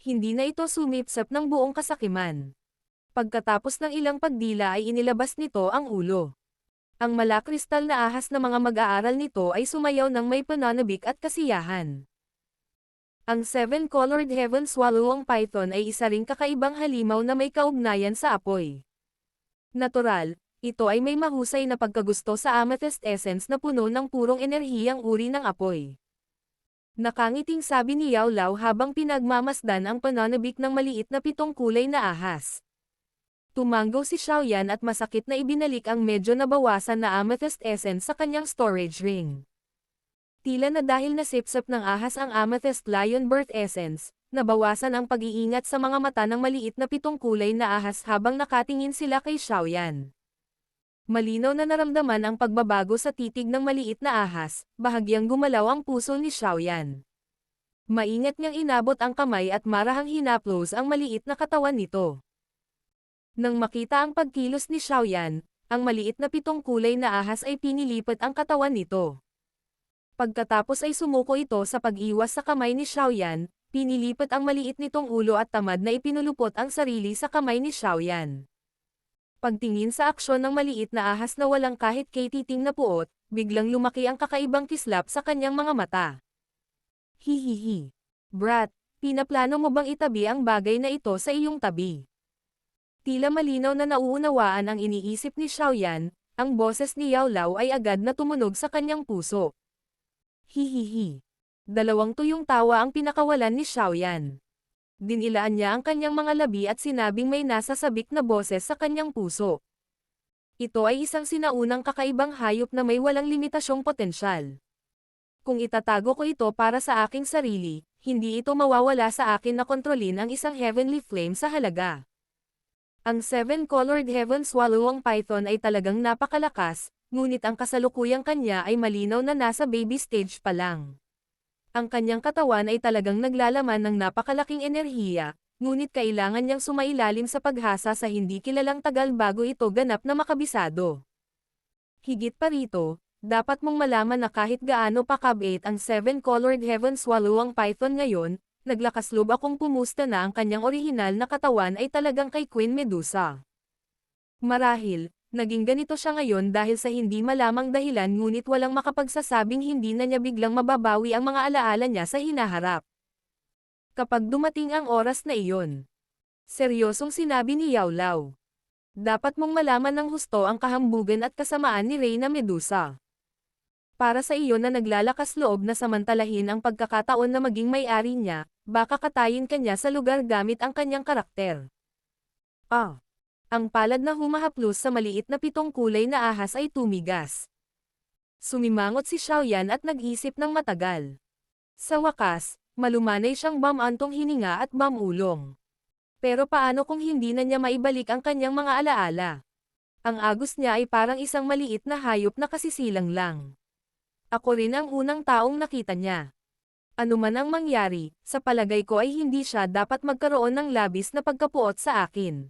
Hindi na ito sumipsap ng buong kasakiman. Pagkatapos ng ilang pagdila ay inilabas nito ang ulo. Ang malakristal na ahas na mga mag-aaral nito ay sumayaw ng may pananabik at kasiyahan. Ang 7-colored Heaven Swallowing Python ay isa ring kakaibang halimaw na may kaugnayan sa apoy. Natural, ito ay may mahusay na pagkagusto sa Amethyst Essence na puno ng purong enerhiyang uri ng apoy. Nakangiting sabi ni Yao Lao habang pinagmamasdan ang pananabik ng maliit na 7 kulay na ahas. Tumango si Xiaoyan at masakit na ibinalik ang medyo nabawasan na Amethyst Essence sa kanyang storage ring. Tila na dahil nasipsap ng ahas ang Amethyst Lion Birth Essence, nabawasan ang pag-iingat sa mga mata ng maliit na 7 kulay na ahas habang nakatingin sila kay Xiaoyan. Malinaw na naramdaman ang pagbabago sa titig ng maliit na ahas, bahagyang gumalaw ang puso ni Xiaoyan. Maingat niyang inabot ang kamay at marahang hinaplos ang maliit na katawan nito. Nang makita ang pagkilos ni Xiaoyan, ang maliit na 7 kulay na ahas ay pinilipat ang katawan nito. Pagkatapos ay sumuko ito sa pag-iwas sa kamay ni Xiaoyan, pinilipat ang maliit nitong ulo at tamad na ipinulupot ang sarili sa kamay ni Xiaoyan. Pagtingin sa aksyon ng maliit na ahas na walang kahit katiting na puot, biglang lumaki ang kakaibang kislap sa kanyang mga mata. Hihihi. Brat, pinaplano mo bang itabi ang bagay na ito sa iyong tabi? Tila malinaw na nauunawaan ang iniisip ni Xiaoyan, ang boses ni Yao Lao ay agad na tumunog sa kanyang puso. Hihihi. Dalawang tuyong tawa ang pinakawalan ni Xiaoyan. Dinilaan niya ang kanyang mga labi at sinabing may nasa sabik na boses sa kanyang puso. Ito ay isang sinaunang kakaibang hayop na may walang limitasyong potensyal. Kung itatago ko ito para sa aking sarili, hindi ito mawawala sa akin na kontrolin ang isang heavenly flame sa halaga. Ang 7-colored Heaven Swallowing Python ay talagang napakalakas, ngunit ang kasalukuyang kanya ay malinaw na nasa baby stage pa lang. Ang kanyang katawan ay talagang naglalaman ng napakalaking enerhiya, ngunit kailangan niyang sumailalim sa paghasa sa hindi kilalang tagal bago ito ganap na makabisado. Higit pa rito, dapat mong malaman na kahit gaano pa kabait ang 7-colored Heaven Swallowing Python ngayon, naglakas loob akong pumusta na ang kanyang orihinal na katawan ay talagang kay Queen Medusa. Marahil, naging ganito siya ngayon dahil sa hindi malamang dahilan ngunit walang makapagsasabing hindi na niya biglang mababawi ang mga alaala niya sa hinaharap. Kapag dumating ang oras na iyon. Seryosong sinabi ni Yao Lao. Dapat mong malaman ng husto ang kahambugan at kasamaan ni Reyna Medusa. Para sa iyo na naglalakas loob na samantalahin ang pagkakataon na maging may-ari niya, baka katayin ka niya sa lugar gamit ang kanyang karakter. Ang palad na humahaplos sa maliit na 7 kulay na ahas ay tumigas. Sumimangot si Xiaoyan at nag-isip ng matagal. Sa wakas, malumanay siyang bamantong hininga at bamulong. Pero paano kung hindi na niya maibalik ang kanyang mga alaala? Ang agos niya ay parang isang maliit na hayop na kasisilang lang. Ako rin ang unang taong nakita niya. Ano man ang mangyari, sa palagay ko ay hindi siya dapat magkaroon ng labis na pagkapuot sa akin.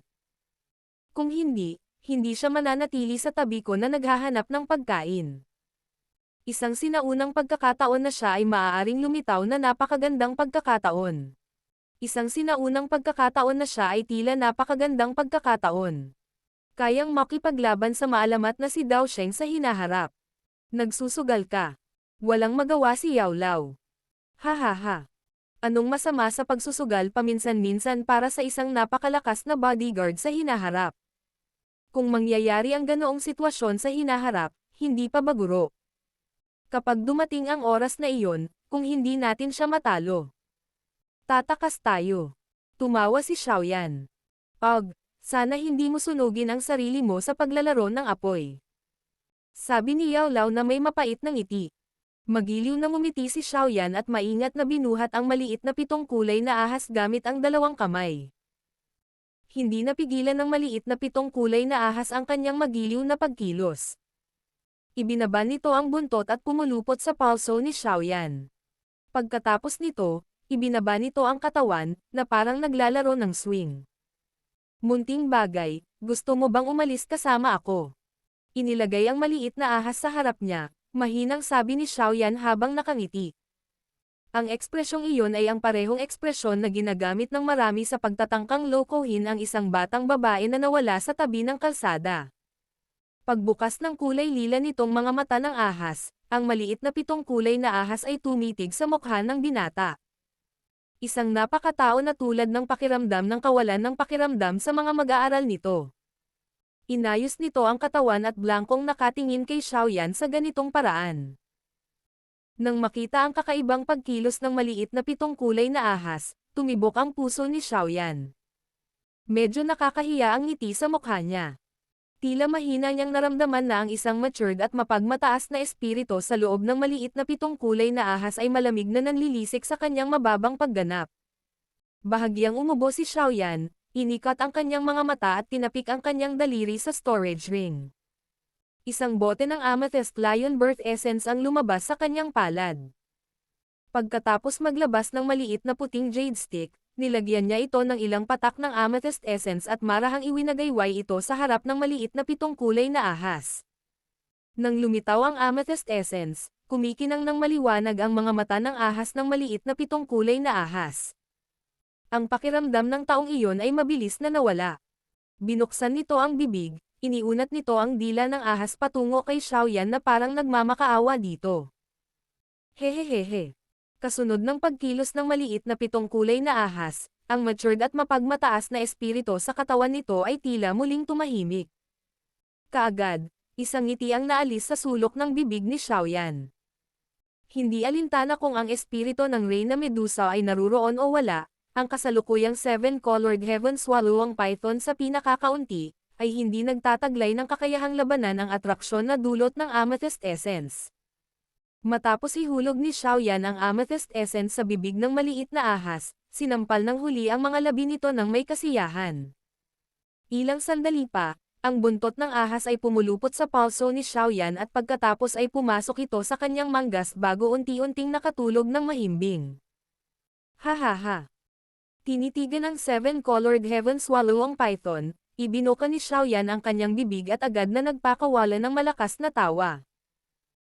Kung hindi, hindi siya mananatili sa tabi ko na naghahanap ng pagkain. Isang sinaunang pagkakataon na siya ay maaaring lumitaw na napakagandang pagkakataon. Isang sinaunang pagkakataon na siya ay tila napakagandang pagkakataon. Kayang makipaglaban sa maalamat na si Dao Sheng sa hinaharap. Nagsusugal ka. Walang magawa si Yao Lao. Ha ha ha. Anong masama sa pagsusugal paminsan-minsan para sa isang napakalakas na bodyguard sa hinaharap? Kung mangyayari ang ganoong sitwasyon sa hinaharap, hindi pa baguro. Kapag dumating ang oras na iyon, kung hindi natin siya matalo, tatakas tayo. Tumawa si Xiaoyan. Sana hindi mo sunugin ang sarili mo sa paglalaro ng apoy. Sabi ni Yao Lao na may mapait na ngiti. Magiliw na ngumiti si Xiaoyan at maingat na binuhat ang maliit na 7 kulay na ahas gamit ang 2 kamay. Hindi napigilan ng maliit na 7 kulay na ahas ang kanyang magiliw na pagkilos. Ibinaba nito ang buntot at pumulupot sa palso ni Xiaoyan. Pagkatapos nito, ibinaba nito ang katawan, na parang naglalaro ng swing. Munting bagay, gusto mo bang umalis kasama ako? Inilagay ang maliit na ahas sa harap niya, mahinang sabi ni Xiaoyan habang nakangiti. Ang ekspresyong iyon ay ang parehong ekspresyon na ginagamit ng marami sa pagtatangkang lokohin ang isang batang babae na nawala sa tabi ng kalsada. Pagbukas ng kulay lila nitong mga mata ng ahas, ang maliit na 7 kulay na ahas ay tumitig sa mukha ng binata. Isang napakatao na tulad ng pakiramdam ng kawalan ng pakiramdam sa mga mag-aaral nito. Inayos nito ang katawan at blangkong nakatingin kay Xiaoyan sa ganitong paraan. Nang makita ang kakaibang pagkilos ng maliit na 7 kulay na ahas, tumibok ang puso ni Xiaoyan. Medyo nakakahiya ang ngiti sa mukha niya. Tila mahina niyang naramdaman na ang isang matured at mapagmataas na espiritu sa loob ng maliit na 7 kulay na ahas ay malamig na nanlilisik sa kanyang mababang pagganap. Bahagyang umubo si Xiaoyan. Inikat ang kanyang mga mata at tinapik ang kanyang daliri sa storage ring. Isang bote ng Amethyst Lion Birth Essence ang lumabas sa kanyang palad. Pagkatapos maglabas ng maliit na puting jade stick, nilagyan niya ito ng ilang patak ng Amethyst Essence at marahang iwinagayway ito sa harap ng maliit na 7 kulay na ahas. Nang lumitaw ang Amethyst Essence, kumikinang ng maliwanag ang mga mata ng ahas ng maliit na 7 kulay na ahas. Ang pakiramdam ng taong iyon ay mabilis na nawala. Binuksan nito ang bibig, iniunat nito ang dila ng ahas patungo kay Xiaoyan na parang nagmamakaawa dito. Hehehehe. Kasunod ng pagkilos ng maliit na 7 kulay na ahas, ang matured at mapagmataas na espiritu sa katawan nito ay tila muling tumahimik. Kaagad, isang ngiti ang naalis sa sulok ng bibig ni Xiaoyan. Hindi alintana kung ang espiritu ng Reyna Medusa ay naruroon o wala. Ang kasalukuyang 7-colored Heaven Swallowing Python sa pinakakaunti, ay hindi nagtataglay ng kakayahang labanan ang atraksyon na dulot ng Amethyst Essence. Matapos ihulog ni Xiaoyan ang Amethyst Essence sa bibig ng maliit na ahas, sinampal ng huli ang mga labi nito ng may kasiyahan. Ilang sandali pa, ang buntot ng ahas ay pumulupot sa palso ni Xiaoyan at pagkatapos ay pumasok ito sa kanyang manggas bago unti-unting nakatulog ng mahimbing. Ha ha ha. Tinitigan ng 7-colored Heaven Swallowing Python, ibinuka ni Xiaoyan ang kanyang bibig at agad na nagpakawala ng malakas na tawa.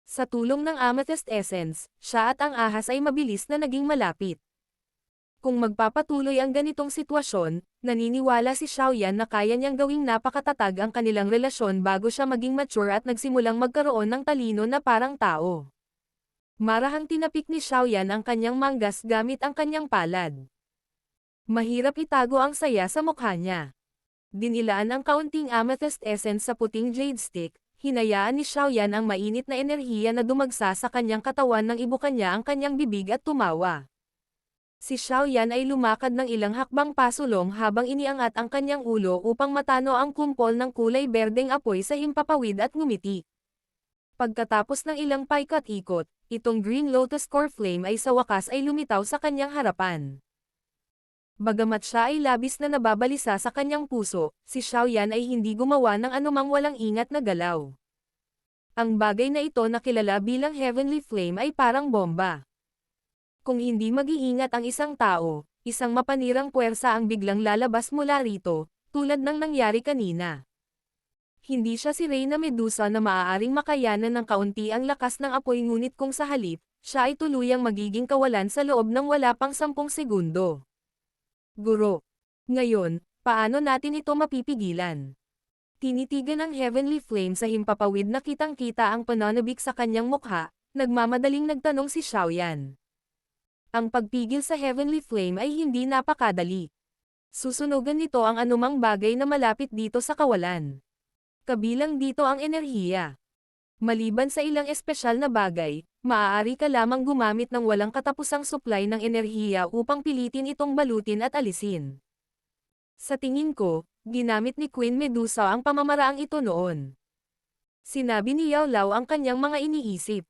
Sa tulong ng Amethyst Essence, siya at ang ahas ay mabilis na naging malapit. Kung magpapatuloy ang ganitong sitwasyon, naniniwala si Xiaoyan na kaya niyang gawing napakatatag ang kanilang relasyon bago siya maging mature at nagsimulang magkaroon ng talino na parang tao. Marahang tinapik ni Xiaoyan ang kanyang manggas gamit ang kanyang palad. Mahirap itago ang saya sa mukha niya. Dinilaan ang kaunting Amethyst Essence sa puting jade stick, hinayaan ni Xiaoyan ang mainit na enerhiya na dumagsa sa kanyang katawan nang ibukan niya ang kanyang bibig at tumawa. Si Xiaoyan ay lumakad ng ilang hakbang pasulong habang iniangat ang kanyang ulo upang matano ang kumpol ng kulay berdeng apoy sa himpapawid at ngumiti. Pagkatapos ng ilang paikot-ikot, itong Green Lotus Core Flame ay sa wakas ay lumitaw sa kanyang harapan. Bagamat siya ay labis na nababalisa sa kanyang puso, si Xiaoyan ay hindi gumawa ng anumang walang ingat na galaw. Ang bagay na ito na kilala bilang Heavenly Flame ay parang bomba. Kung hindi mag-iingat ang isang tao, isang mapanirang puwersa ang biglang lalabas mula rito, tulad ng nangyari kanina. Hindi siya si Reyna Medusa na maaaring makayanan ng kaunti ang lakas ng apoy, ngunit kung sa halip, siya ay tuluyang magiging kawalan sa loob ng wala pang 10 segundo. Guro. Ngayon, paano natin ito mapipigilan? Tinitigan ng Heavenly Flame sa himpapawid na kitang-kita ang pananabik sa kanyang mukha, nagmamadaling nagtanong si Xiaoyan. Ang pagpigil sa Heavenly Flame ay hindi napakadali. Susunugan nito ang anumang bagay na malapit dito sa kawalan. Kabilang dito ang enerhiya. Maliban sa ilang espesyal na bagay, maaari ka lamang gumamit ng walang katapusang supply ng enerhiya upang pilitin itong balutin at alisin. Sa tingin ko, ginamit ni Queen Medusa ang pamamaraang ito noon. Sinabi ni Yao Lao ang kanyang mga iniisip.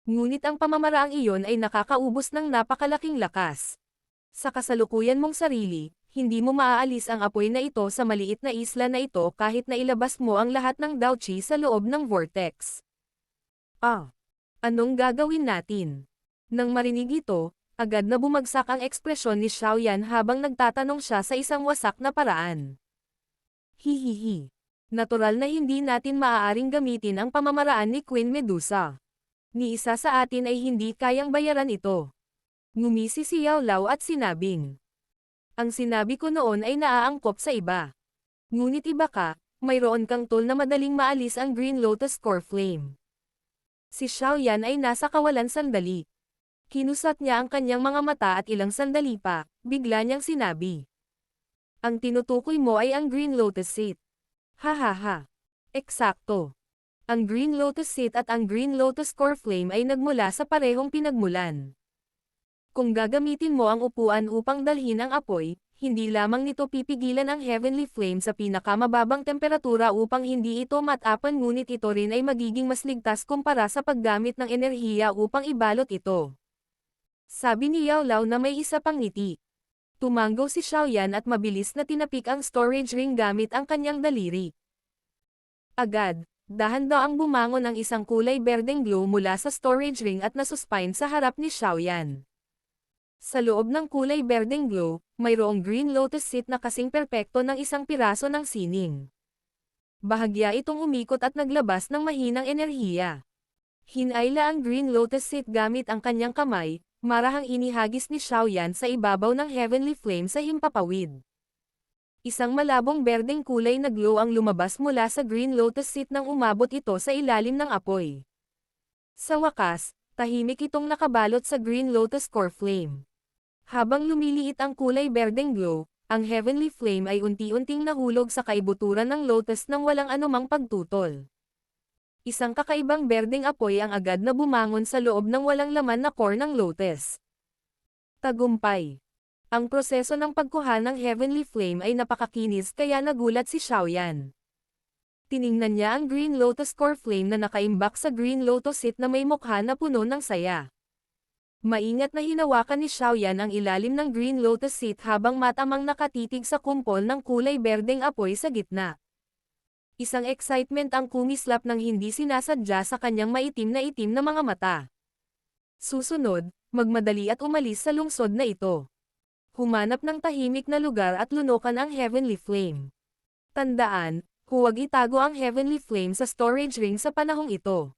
Ngunit ang pamamaraang iyon ay nakakaubos ng napakalaking lakas. Sa kasalukuyan mong sarili, hindi mo maaalis ang apoy na ito sa maliit na isla na ito kahit na ilabas mo ang lahat ng Daoqi sa loob ng vortex. Anong gagawin natin? Nang marinig ito, agad na bumagsak ang ekspresyon ni Xiaoyan habang nagtatanong siya sa isang wasak na paraan. Hihihi. Natural na hindi natin maaaring gamitin ang pamamaraan ni Queen Medusa. Ni isa sa atin ay hindi kayang bayaran ito. Ngumisi si Yao Lao at sinabing. Ang sinabi ko noon ay naaangkop sa iba. Ngunit iba ka, mayroon kang tool na madaling maalis ang Green Lotus Core Flame. Si Xiaoyan ay nasa kawalan sandali. Kinusat niya ang kanyang mga mata at ilang sandali pa, bigla niyang sinabi. Ang tinutukoy mo ay ang Green Lotus Seed. Hahaha. Eksakto. Ang Green Lotus Seed at ang Green Lotus Core Flame ay nagmula sa parehong pinagmulan. Kung gagamitin mo ang upuan upang dalhin ang apoy, hindi lamang nito pipigilan ang Heavenly Flame sa pinakamababang temperatura upang hindi ito matapan, ngunit ito rin ay magiging mas ligtas kumpara sa paggamit ng enerhiya upang ibalot ito. Sabi ni Yao Lao na may isa pang ngiti. Tumango si Xiaoyan at mabilis na tinapik ang storage ring gamit ang kanyang daliri. Agad, dahan-dahang bumangon ang isang kulay berdeng glow mula sa storage ring at nasuspine sa harap ni Xiaoyan. Sa loob ng kulay berdeng glow, mayroong Green Lotus Seed na kasing perpekto ng isang piraso ng sining. Bahagya itong umikot at naglabas ng mahinang enerhiya. Hinayla ang Green Lotus Seed gamit ang kanyang kamay, marahang inihagis ni Xiaoyan sa ibabaw ng Heavenly Flame sa himpapawid. Isang malabong berdeng kulay na glow ang lumabas mula sa Green Lotus Seed nang umabot ito sa ilalim ng apoy. Sa wakas, tahimik itong nakabalot sa Green Lotus Core Flame. Habang lumiliit ang kulay berdeng glow, ang Heavenly Flame ay unti-unting nahulog sa kaibuturan ng lotus nang walang anumang pagtutol. Isang kakaibang berdeng apoy ang agad na bumangon sa loob ng walang laman na core ng lotus. Tagumpay. Ang proseso ng pagkuha ng Heavenly Flame ay napakakinis kaya nagulat si Xiaoyan. Tiningnan niya ang Green Lotus Core Flame na nakaimbak sa Green Lotus Seed na may mukha na puno ng saya. Maingat na hinawakan ni Xiaoyan ang ilalim ng Green Lotus Seed habang matamang nakatitig sa kumpol ng kulay berdeng apoy sa gitna. Isang excitement ang kumislap ng hindi sinasadya sa kanyang maitim na mga mata. Susunod, magmadali at umalis sa lungsod na ito. Humanap ng tahimik na lugar at lunukan ang Heavenly Flame. Tandaan, huwag itago ang Heavenly Flame sa storage ring sa panahong ito.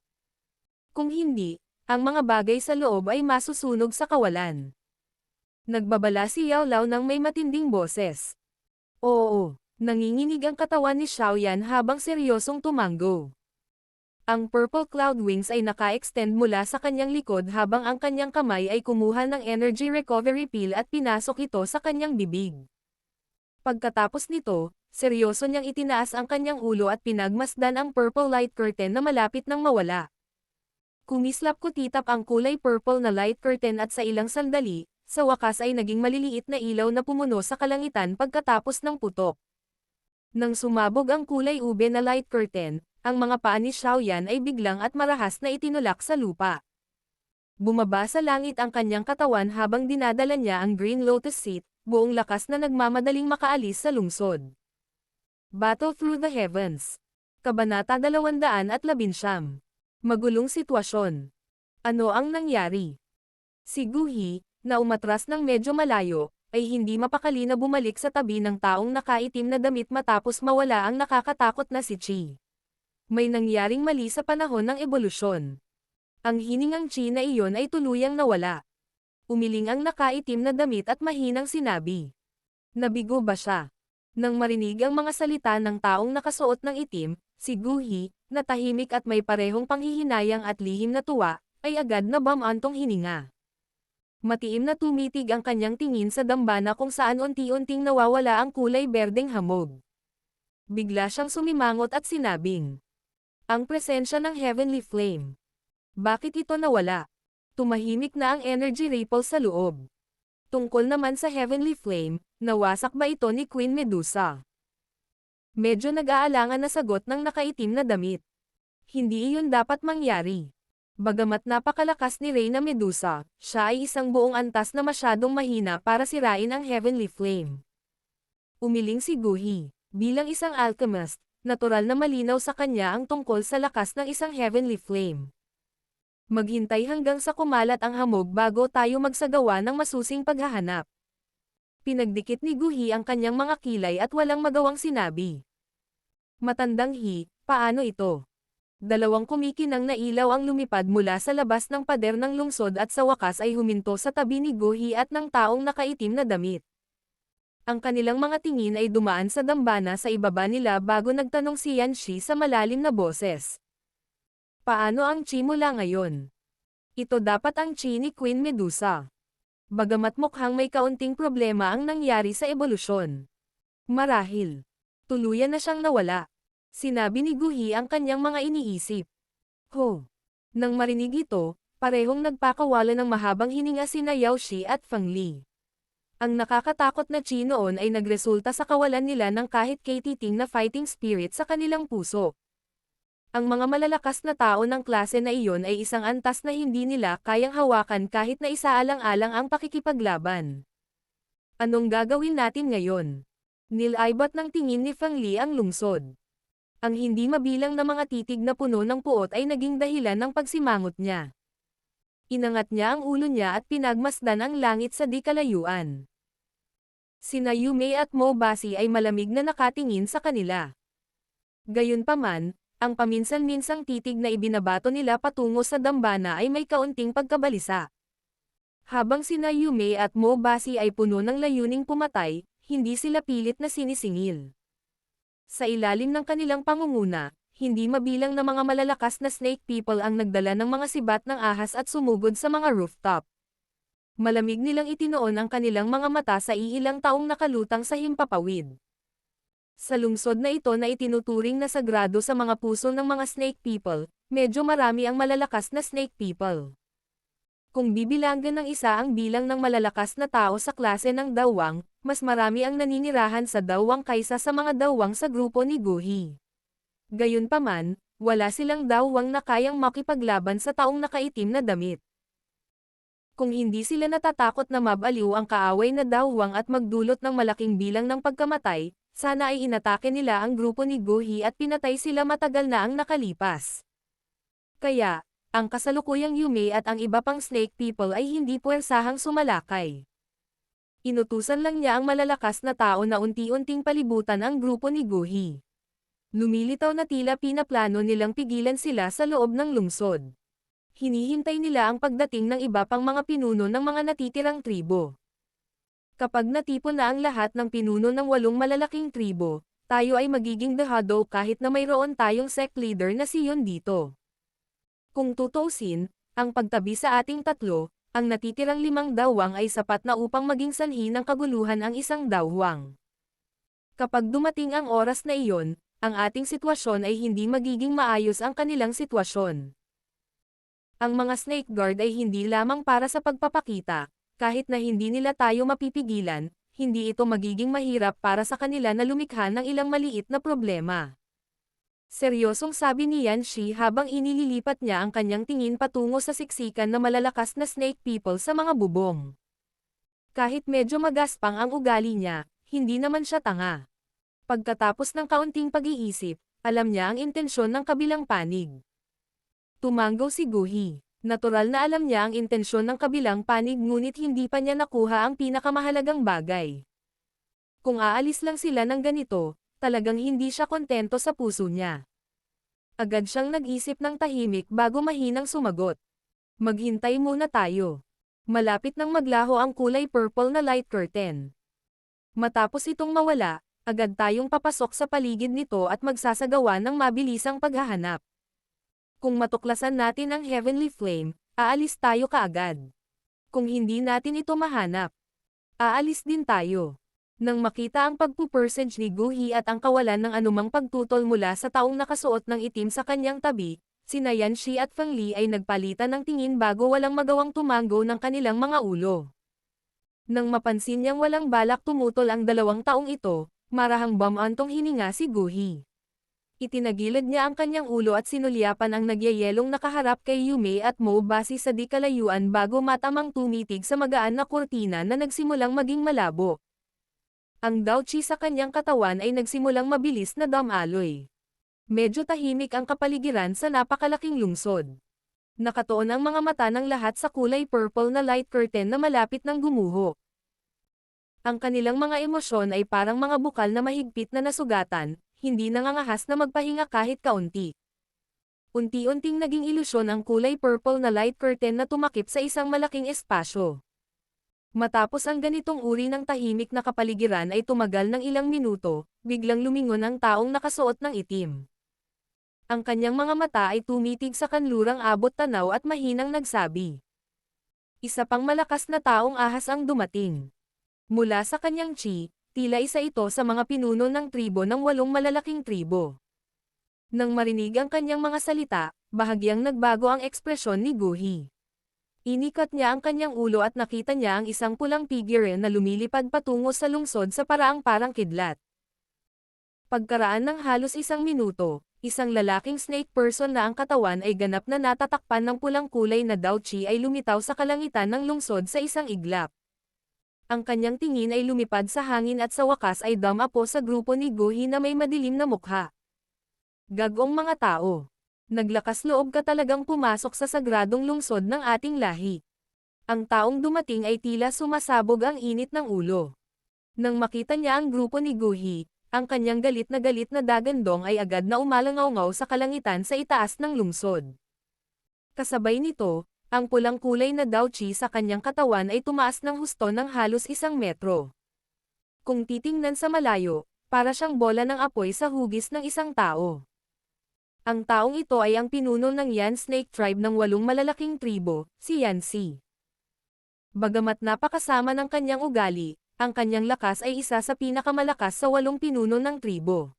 Kung hindi, ang mga bagay sa loob ay masusunog sa kawalan. Nagbabala si Yao Lao ng may matinding boses. Oo, nanginginig ang katawan ni Xiaoyan habang seryosong tumango. Ang Purple Cloud Wings ay naka-extend mula sa kanyang likod habang ang kanyang kamay ay kumuha ng Energy Recovery Pill at pinasok ito sa kanyang bibig. Pagkatapos nito, seryoso niyang itinaas ang kanyang ulo at pinagmasdan ang Purple Light Curtain na malapit nang mawala. Kumislap kutitap ang kulay purple na light curtain at sa ilang sandali, sa wakas ay naging maliliit na ilaw na pumuno sa kalangitan pagkatapos ng putok. Nang sumabog ang kulay ube na light curtain, ang mga paa ni Xiaoyan ay biglang at marahas na itinulak sa lupa. Bumaba sa langit ang kanyang katawan habang dinadala niya ang Green Lotus Seed, buong lakas na nagmamadaling makaalis sa lungsod. Battle Through the Heavens. Kabanata 219. Magulong sitwasyon. Ano ang nangyari? Si Guhi, na umatras ng medyo malayo, ay hindi mapakali na bumalik sa tabi ng taong nakaitim na damit matapos mawala ang nakakatakot na si Chi. May nangyaring mali sa panahon ng ebolusyon. Ang hiningang chi na iyon ay tuluyang nawala. Umiling ang nakaitim na damit at mahinang sinabi. Nabigo ba siya? Nang marinig ang mga salita ng taong nakasuot ng itim, si Guhi, na tahimik at may parehong panghihinayang at lihim na tuwa, ay agad na bumantong hininga. Matiim na tumitig ang kanyang tingin sa dambana kung saan unti-unting nawawala ang kulay berdeng hamog. Bigla siyang sumimangot at sinabing, ang presensya ng Heavenly Flame. Bakit ito nawala? Tumahimik na ang energy ripple sa loob. Tungkol naman sa Heavenly Flame, nawasak ba ito ni Queen Medusa? Medyo nag-aalangan na sagot ng nakaitim na damit. Hindi iyon dapat mangyari. Bagamat napakalakas ni Reyna Medusa, siya ay isang buong antas na masyadong mahina para sirain ang Heavenly Flame. Umiling si Guhi. Bilang isang alchemist, natural na malinaw sa kanya ang tungkol sa lakas ng isang Heavenly Flame. Maghintay hanggang sa kumalat ang hamog bago tayo magsagawa ng masusing paghahanap. Pinagdikit ni Guhi ang kanyang mga kilay at walang magawang sinabi. Matandang Hi, paano ito? Dalawang kumikinang na ilaw ang lumipad mula sa labas ng pader ng lungsod at sa wakas ay huminto sa tabi ni Guhi at ng taong nakaitim na damit. Ang kanilang mga tingin ay dumaan sa dambana sa ibaba nila bago nagtanong si Yan Shi sa malalim na boses. Paano ang chi mula ngayon? Ito dapat ang chi ni Queen Medusa. Bagamat mukhang may kaunting problema ang nangyari sa ebolusyon. Marahil, tuluyan na siyang nawala. Sinabi ni Guhi ang kanyang mga iniisip. Ho! Nang marinig ito, parehong nagpakawala ng mahabang hininga sina Yao Shi at Feng Li. Ang nakakatakot na chi noon ay nagresulta sa kawalan nila ng kahit katiting na fighting spirit sa kanilang puso. Ang mga malalakas na tao ng klase na iyon ay isang antas na hindi nila kayang hawakan kahit na isaalang-alang ang pakikipaglaban. Anong gagawin natin ngayon? Nilaybot ng tingin ni Feng Li ang lungsod. Ang hindi mabilang na mga titig na puno ng puot ay naging dahilan ng pagsimangot niya. Inangat niya ang ulo niya at pinagmasdan ang langit sa di kalayuan. Sina Yume at Mo Basi ay malamig na nakatingin sa kanila. Gayunpaman, ang paminsan-minsang titig na ibinabato nila patungo sa dambana ay may kaunting pagkabalisa. Habang sina Yume at Mo Basi ay puno ng layuning pumatay, hindi sila pilit na sinisingil. Sa ilalim ng kanilang pangunguna, hindi mabilang na mga malalakas na snake people ang nagdala ng mga sibat ng ahas at sumugod sa mga rooftop. Malamig nilang itinoon ang kanilang mga mata sa iilang taong nakalutang sa himpapawid. Sa lungsod na ito na itinuturing na sagrado sa mga puso ng mga snake people, medyo marami ang malalakas na snake people. Kung bibilangan ng isa ang bilang ng malalakas na tao sa klase ng dawang, mas marami ang naninirahan sa dawang kaysa sa mga dawang sa grupo ni Guhi. Gayunpaman, wala silang dawang na kayang makipaglaban sa taong nakaitim na damit. Kung hindi sila natatakot na mabaliw ang kaaway na dawang at magdulot ng malaking bilang ng pagkamatay, sana ay inatake nila ang grupo ni Guhi at pinatay sila matagal na ang nakalipas. Kaya, ang kasalukuyang Yume at ang iba pang snake people ay hindi puwersahang sumalakay. Inutusan lang niya ang malalakas na tao na unti-unting palibutan ang grupo ni Guhi. Lumilitaw na tila pinaplano nilang pigilan sila sa loob ng lungsod. Hinihintay nila ang pagdating ng iba pang mga pinuno ng mga natitirang tribo. Kapag natipon na ang lahat ng pinuno ng 8 malalaking tribo, tayo ay magiging dehado kahit na mayroon tayong sect leader na si Yon dito. Kung tutuusin, ang pagtabi sa ating tatlo, ang natitirang 5 dawang ay sapat na upang maging sanhi ng kaguluhan ang isang dawang. Kapag dumating ang oras na iyon, ang ating sitwasyon ay hindi magiging maayos ang kanilang sitwasyon. Ang mga snake guard ay hindi lamang para sa pagpapakita, kahit na hindi nila tayo mapipigilan, hindi ito magiging mahirap para sa kanila na lumikha ng ilang maliit na problema. Seryosong sabi ni Yan Shi habang inililipat niya ang kanyang tingin patungo sa siksikan na malalakas na snake people sa mga bubong. Kahit medyo magaspang ang ugali niya, hindi naman siya tanga. Pagkatapos ng kaunting pag-iisip, alam niya ang intensyon ng kabilang panig. Tumanggaw si Guhi. Natural na alam niya ang intensyon ng kabilang panig ngunit hindi pa niya nakuha ang pinakamahalagang bagay. Kung aalis lang sila ng ganito, talagang hindi siya kontento sa puso niya. Agad siyang nag-isip ng tahimik bago mahinang sumagot. Maghintay muna tayo. Malapit nang maglaho ang kulay purple na light curtain. Matapos itong mawala, agad tayong papasok sa paligid nito at magsasagawa ng mabilisang paghahanap. Kung matuklasan natin ang heavenly flame, aalis tayo kaagad. Kung hindi natin ito mahanap, aalis din tayo. Nang makita ang pagpupursage ni Guhi at ang kawalan ng anumang pagtutol mula sa taong nakasuot ng itim sa kanyang tabi, sina Yanxi at Feng Li ay nagpalitan ng tingin bago walang magawang tumango ng kanilang mga ulo. Nang mapansin niyang walang balak tumutol ang dalawang taong ito, marahang bumantong hininga si Guhi. Itinagilid niya ang kanyang ulo at sinulyapan ang nagyayelong nakaharap kay Yume at Mo base sa di kalayuan bago matamang tumitig sa magaan na kurtina na nagsimulang maging malabo. Ang Daochi sa kanyang katawan ay nagsimulang mabilis na damaloy. Medyo tahimik ang kapaligiran sa napakalaking lungsod. Nakatuon ang mga mata ng lahat sa kulay purple na light curtain na malapit ng gumuho. Ang kanilang mga emosyon ay parang mga bukal na mahigpit na nasugatan, hindi nangangahas na magpahinga kahit kaunti. Unti-unting naging ilusyon ang kulay purple na light curtain na tumakip sa isang malaking espasyo. Matapos ang ganitong uri ng tahimik na kapaligiran ay tumagal ng ilang minuto, biglang lumingon ang taong nakasuot ng itim. Ang kanyang mga mata ay tumitig sa kanlurang abot tanaw at mahinang nagsabi. Isa pang malakas na taong ahas ang dumating. Mula sa kanyang chi, tila isa ito sa mga pinuno ng tribo ng 8 malalaking tribo. Nang marinig ang kanyang mga salita, bahagyang nagbago ang ekspresyon ni Guhi. Inikat niya ang kanyang ulo at nakita niya ang isang pulang figure na lumilipad patungo sa lungsod sa paraang parang kidlat. Pagkaraan ng halos 1 minuto, isang lalaking snake person na ang katawan ay ganap na natatakpan ng pulang kulay na Daochi ay lumitaw sa kalangitan ng lungsod sa isang iglap. Ang kanyang tingin ay lumipad sa hangin at sa wakas ay dumapo sa grupo ni Guhi na may madilim na mukha. Gagong mga tao. Naglakas loob ka talagang pumasok sa sagradong lungsod ng ating lahi. Ang taong dumating ay tila sumasabog ang init ng ulo. Nang makita niya ang grupo ni Guhi, ang kanyang galit na dagandong ay agad na umalangaw-ngaw sa kalangitan sa itaas ng lungsod. Kasabay nito, ang pulang kulay na Daochi sa kanyang katawan ay tumaas ng husto ng halos 1 metro. Kung titingnan sa malayo, para siyang bola ng apoy sa hugis ng isang tao. Ang taong ito ay ang pinuno ng Yan Snake Tribe ng 8 malalaking tribo, si Yanxi. Bagamat napakasama ng kanyang ugali, ang kanyang lakas ay isa sa pinakamalakas sa 8 pinuno ng tribo.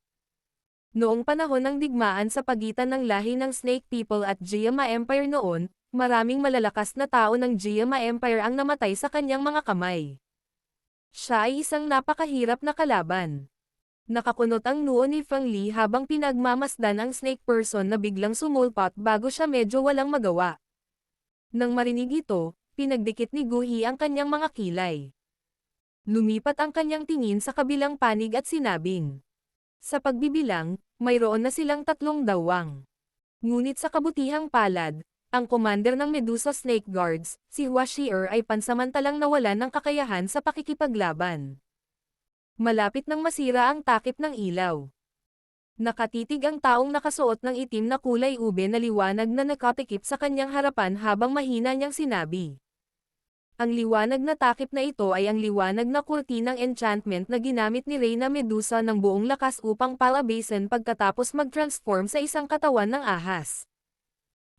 Noong panahon ng digmaan sa pagitan ng lahi ng Snake People at Jiama Empire noon, maraming malalakas na tao ng Jiama Empire ang namatay sa kanyang mga kamay. Siya ay isang napakahirap na kalaban. Nakakunot ang noo ni Feng Li habang pinagmamasdan ang snake person na biglang sumulpot bago siya medyo walang magawa. Nang marinig ito, pinagdikit ni Guhi ang kanyang mga kilay. Lumipat ang kanyang tingin sa kabilang panig at sinabing. Sa pagbibilang, mayroon na silang 3 dawang. Ngunit sa kabutihang palad, ang commander ng Medusa Snake Guards, si Hua Shi'er ay pansamantalang nawalan ng kakayahan sa pakikipaglaban. Malapit nang masira ang takip ng ilaw. Nakatitig ang taong nakasuot ng itim na kulay ube na liwanag na nakatikip sa kanyang harapan habang mahina niyang sinabi. Ang liwanag na takip na ito ay ang liwanag na kurtinang enchantment na ginamit ni Reyna Medusa ng buong lakas upang palabasin pagkatapos mag-transform sa isang katawan ng ahas.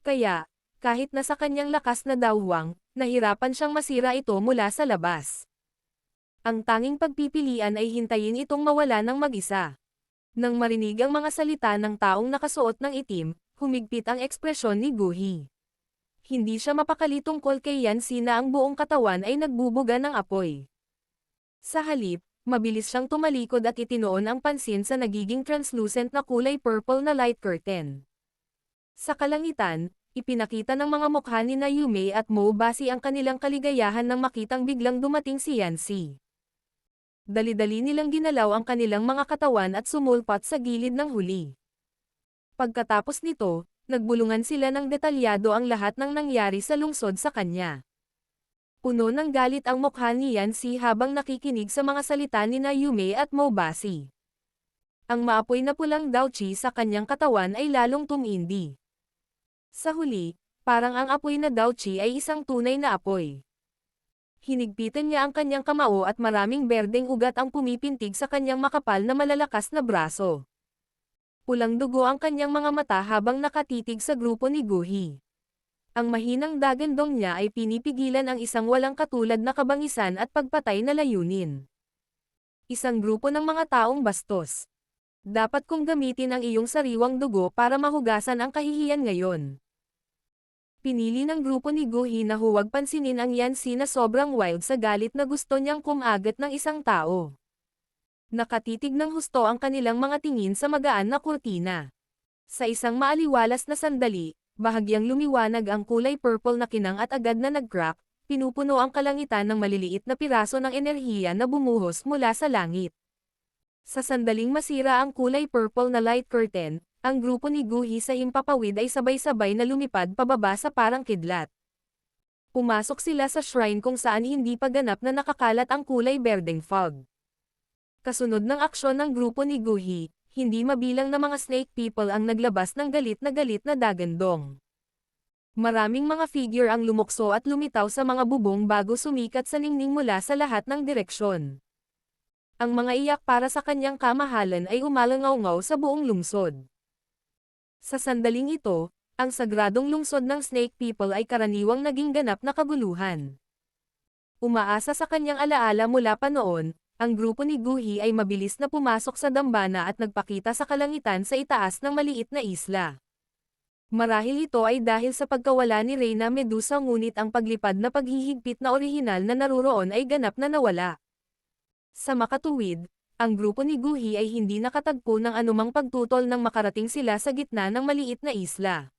Kaya, kahit na sa kanyang lakas na dawwang, nahirapan siyang masira ito mula sa labas. Ang tanging pagpipilian ay hintayin itong mawala ng mag-isa. Nang marinig ang mga salita ng taong nakasuot ng itim, humigpit ang ekspresyon ni Guhi. Hindi siya mapakali tungkol kay Yanxi na ang buong katawan ay nagbubuga ng apoy. Sa halip, mabilis siyang tumalikod at itinoon ang pansin sa nagiging translucent na kulay purple na light curtain. Sa kalangitan, ipinakita ng mga mukha ni na Yume at Mo base ang kanilang kaligayahan nang makitang biglang dumating si Yanxi. Dali-dali nilang ginalaw ang kanilang mga katawan at sumulpot sa gilid ng huli. Pagkatapos nito, nagbulungan sila ng detalyado ang lahat ng nangyari sa lungsod sa kanya. Puno ng galit ang mukha ni Yanxi habang nakikinig sa mga salita ni na Yume at Mo base. Ang maapoy na pulang Daochi sa kanyang katawan ay lalong tumindi. Sa huli, parang ang apoy na Daochi ay isang tunay na apoy. Hinigpitan niya ang kanyang kamao at maraming berdeng ugat ang pumipintig sa kanyang makapal na malalakas na braso. Pulang dugo ang kanyang mga mata habang nakatitig sa grupo ni Guhi. Ang mahinang dagandong niya ay pinipigilan ang isang walang katulad na kabangisan at pagpatay na layunin. Isang grupo ng mga taong bastos. Dapat kong gamitin ang iyong sariwang dugo para mahugasan ang kahihiyan ngayon. Pinili ng grupo ni Guhi na huwag pansinin ang Yancy na sobrang wild sa galit na gusto niyang kumagat ng isang tao. Nakatitig ng husto ang kanilang mga tingin sa magaan na kurtina. Sa isang maaliwalas na sandali, bahagyang lumiwanag ang kulay purple na kinang at agad na nag-crack, pinupuno ang kalangitan ng maliliit na piraso ng enerhiya na bumuhos mula sa langit. Sa sandaling masira ang kulay purple na light curtain, ang grupo ni Guhi sa himpapawid ay sabay-sabay na lumipad pababa sa parang kidlat. Pumasok sila sa shrine kung saan hindi pa ganap na nakakalat ang kulay berdeng fog. Kasunod ng aksyon ng grupo ni Guhi, hindi mabilang na mga snake people ang naglabas ng galit na dagandong. Maraming mga figure ang lumukso at lumitaw sa mga bubong bago sumikat sa ningning mula sa lahat ng direksyon. Ang mga iyak para sa kanyang kamahalan ay umalangaw-ngaw sa buong lungsod. Sa sandaling ito, ang sagradong lungsod ng snake people ay karaniwang naging ganap na kaguluhan. Umaasa sa kanyang alaala mula pa noon, ang grupo ni Guhi ay mabilis na pumasok sa dambana at nagpakita sa kalangitan sa itaas ng maliit na isla. Marahil ito ay dahil sa pagkawala ni Reyna Medusa ngunit ang paglipad na paghihigpit na orihinal na naruroon ay ganap na nawala. Sa makatuwid, ang grupo ni Guhi ay hindi nakatagpo ng anumang pagtutol nang makarating sila sa gitna ng maliit na isla.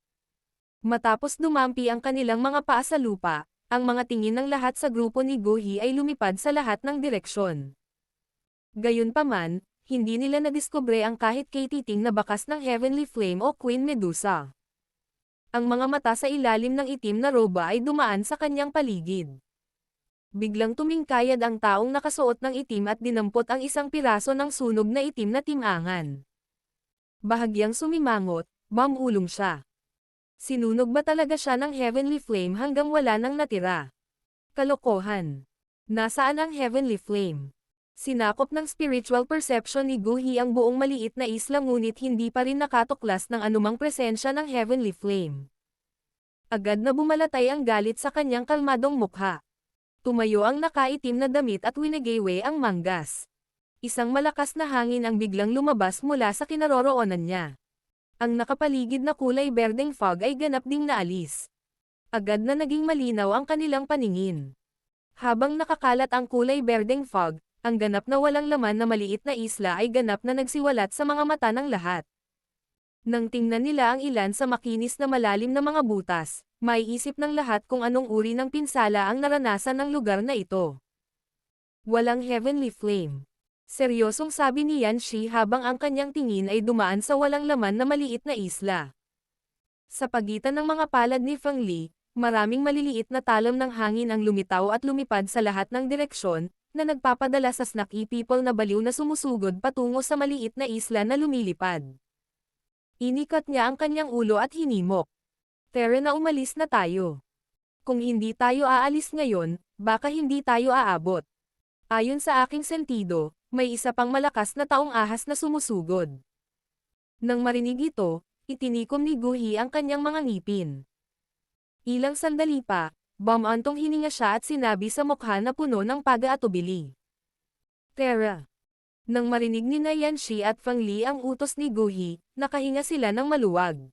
Matapos dumampi ang kanilang mga paa sa lupa, ang mga tingin ng lahat sa grupo ni Guhi ay lumipad sa lahat ng direksyon. Gayunpaman, hindi nila nadiskubre ang kahit kay-titing na bakas ng Heavenly Flame o Queen Medusa. Ang mga mata sa ilalim ng itim na roba ay dumaan sa kanyang paligid. Biglang tumingkayad ang taong nakasuot ng itim at dinampot ang isang piraso ng sunog na itim na timangan. Bahagyang sumimangot, mamulong siya. Sinunog ba talaga siya ng Heavenly Flame hanggang wala nang natira? Kalokohan. Nasaan ang Heavenly Flame? Sinakop ng spiritual perception ni Guhi ang buong maliit na isla ngunit hindi pa rin nakatuklas ng anumang presensya ng Heavenly Flame. Agad na bumalatay ang galit sa kanyang kalmadong mukha. Tumayo ang nakaitim na damit at winagaywe ang manggas. Isang malakas na hangin ang biglang lumabas mula sa kinaroroonan niya. Ang nakapaligid na kulay berdeng fog ay ganap ding naalis. Agad na naging malinaw ang kanilang paningin. Habang nakakalat ang kulay berdeng fog, ang ganap na walang laman na maliit na isla ay ganap na nagsiwalat sa mga mata ng lahat. Nang tingnan nila ang ilan sa makinis na malalim na mga butas, maiisip ng lahat kung anong uri ng pinsala ang naranasan ng lugar na ito. Walang Heavenly Flame. Seryosong sabi ni Yancy habang ang kanyang tingin ay dumaan sa walang laman na maliit na isla. Sa pagitan ng mga palad ni Feng Li, maraming maliliit na talam ng hangin ang lumitaw at lumipad sa lahat ng direksyon, na nagpapadala sa snaky people na baliw na sumusugod patungo sa maliit na isla na lumilipad. Inikat niya ang kanyang ulo at hinimok. Tara na, umalis na tayo. Kung hindi tayo aalis ngayon, baka hindi tayo aabot. Ayon sa aking sentido, may isa pang malakas na taong ahas na sumusugod. Nang marinig ito, itinikom ni Guhi ang kanyang mga ngipin. Ilang sandali pa, bumantong hininga siya at sinabi sa mukha na puno ng pag-aatubili. Tara. Nang marinig ni Yancy at Feng Li ang utos ni Guhi, nakahinga sila ng maluwag.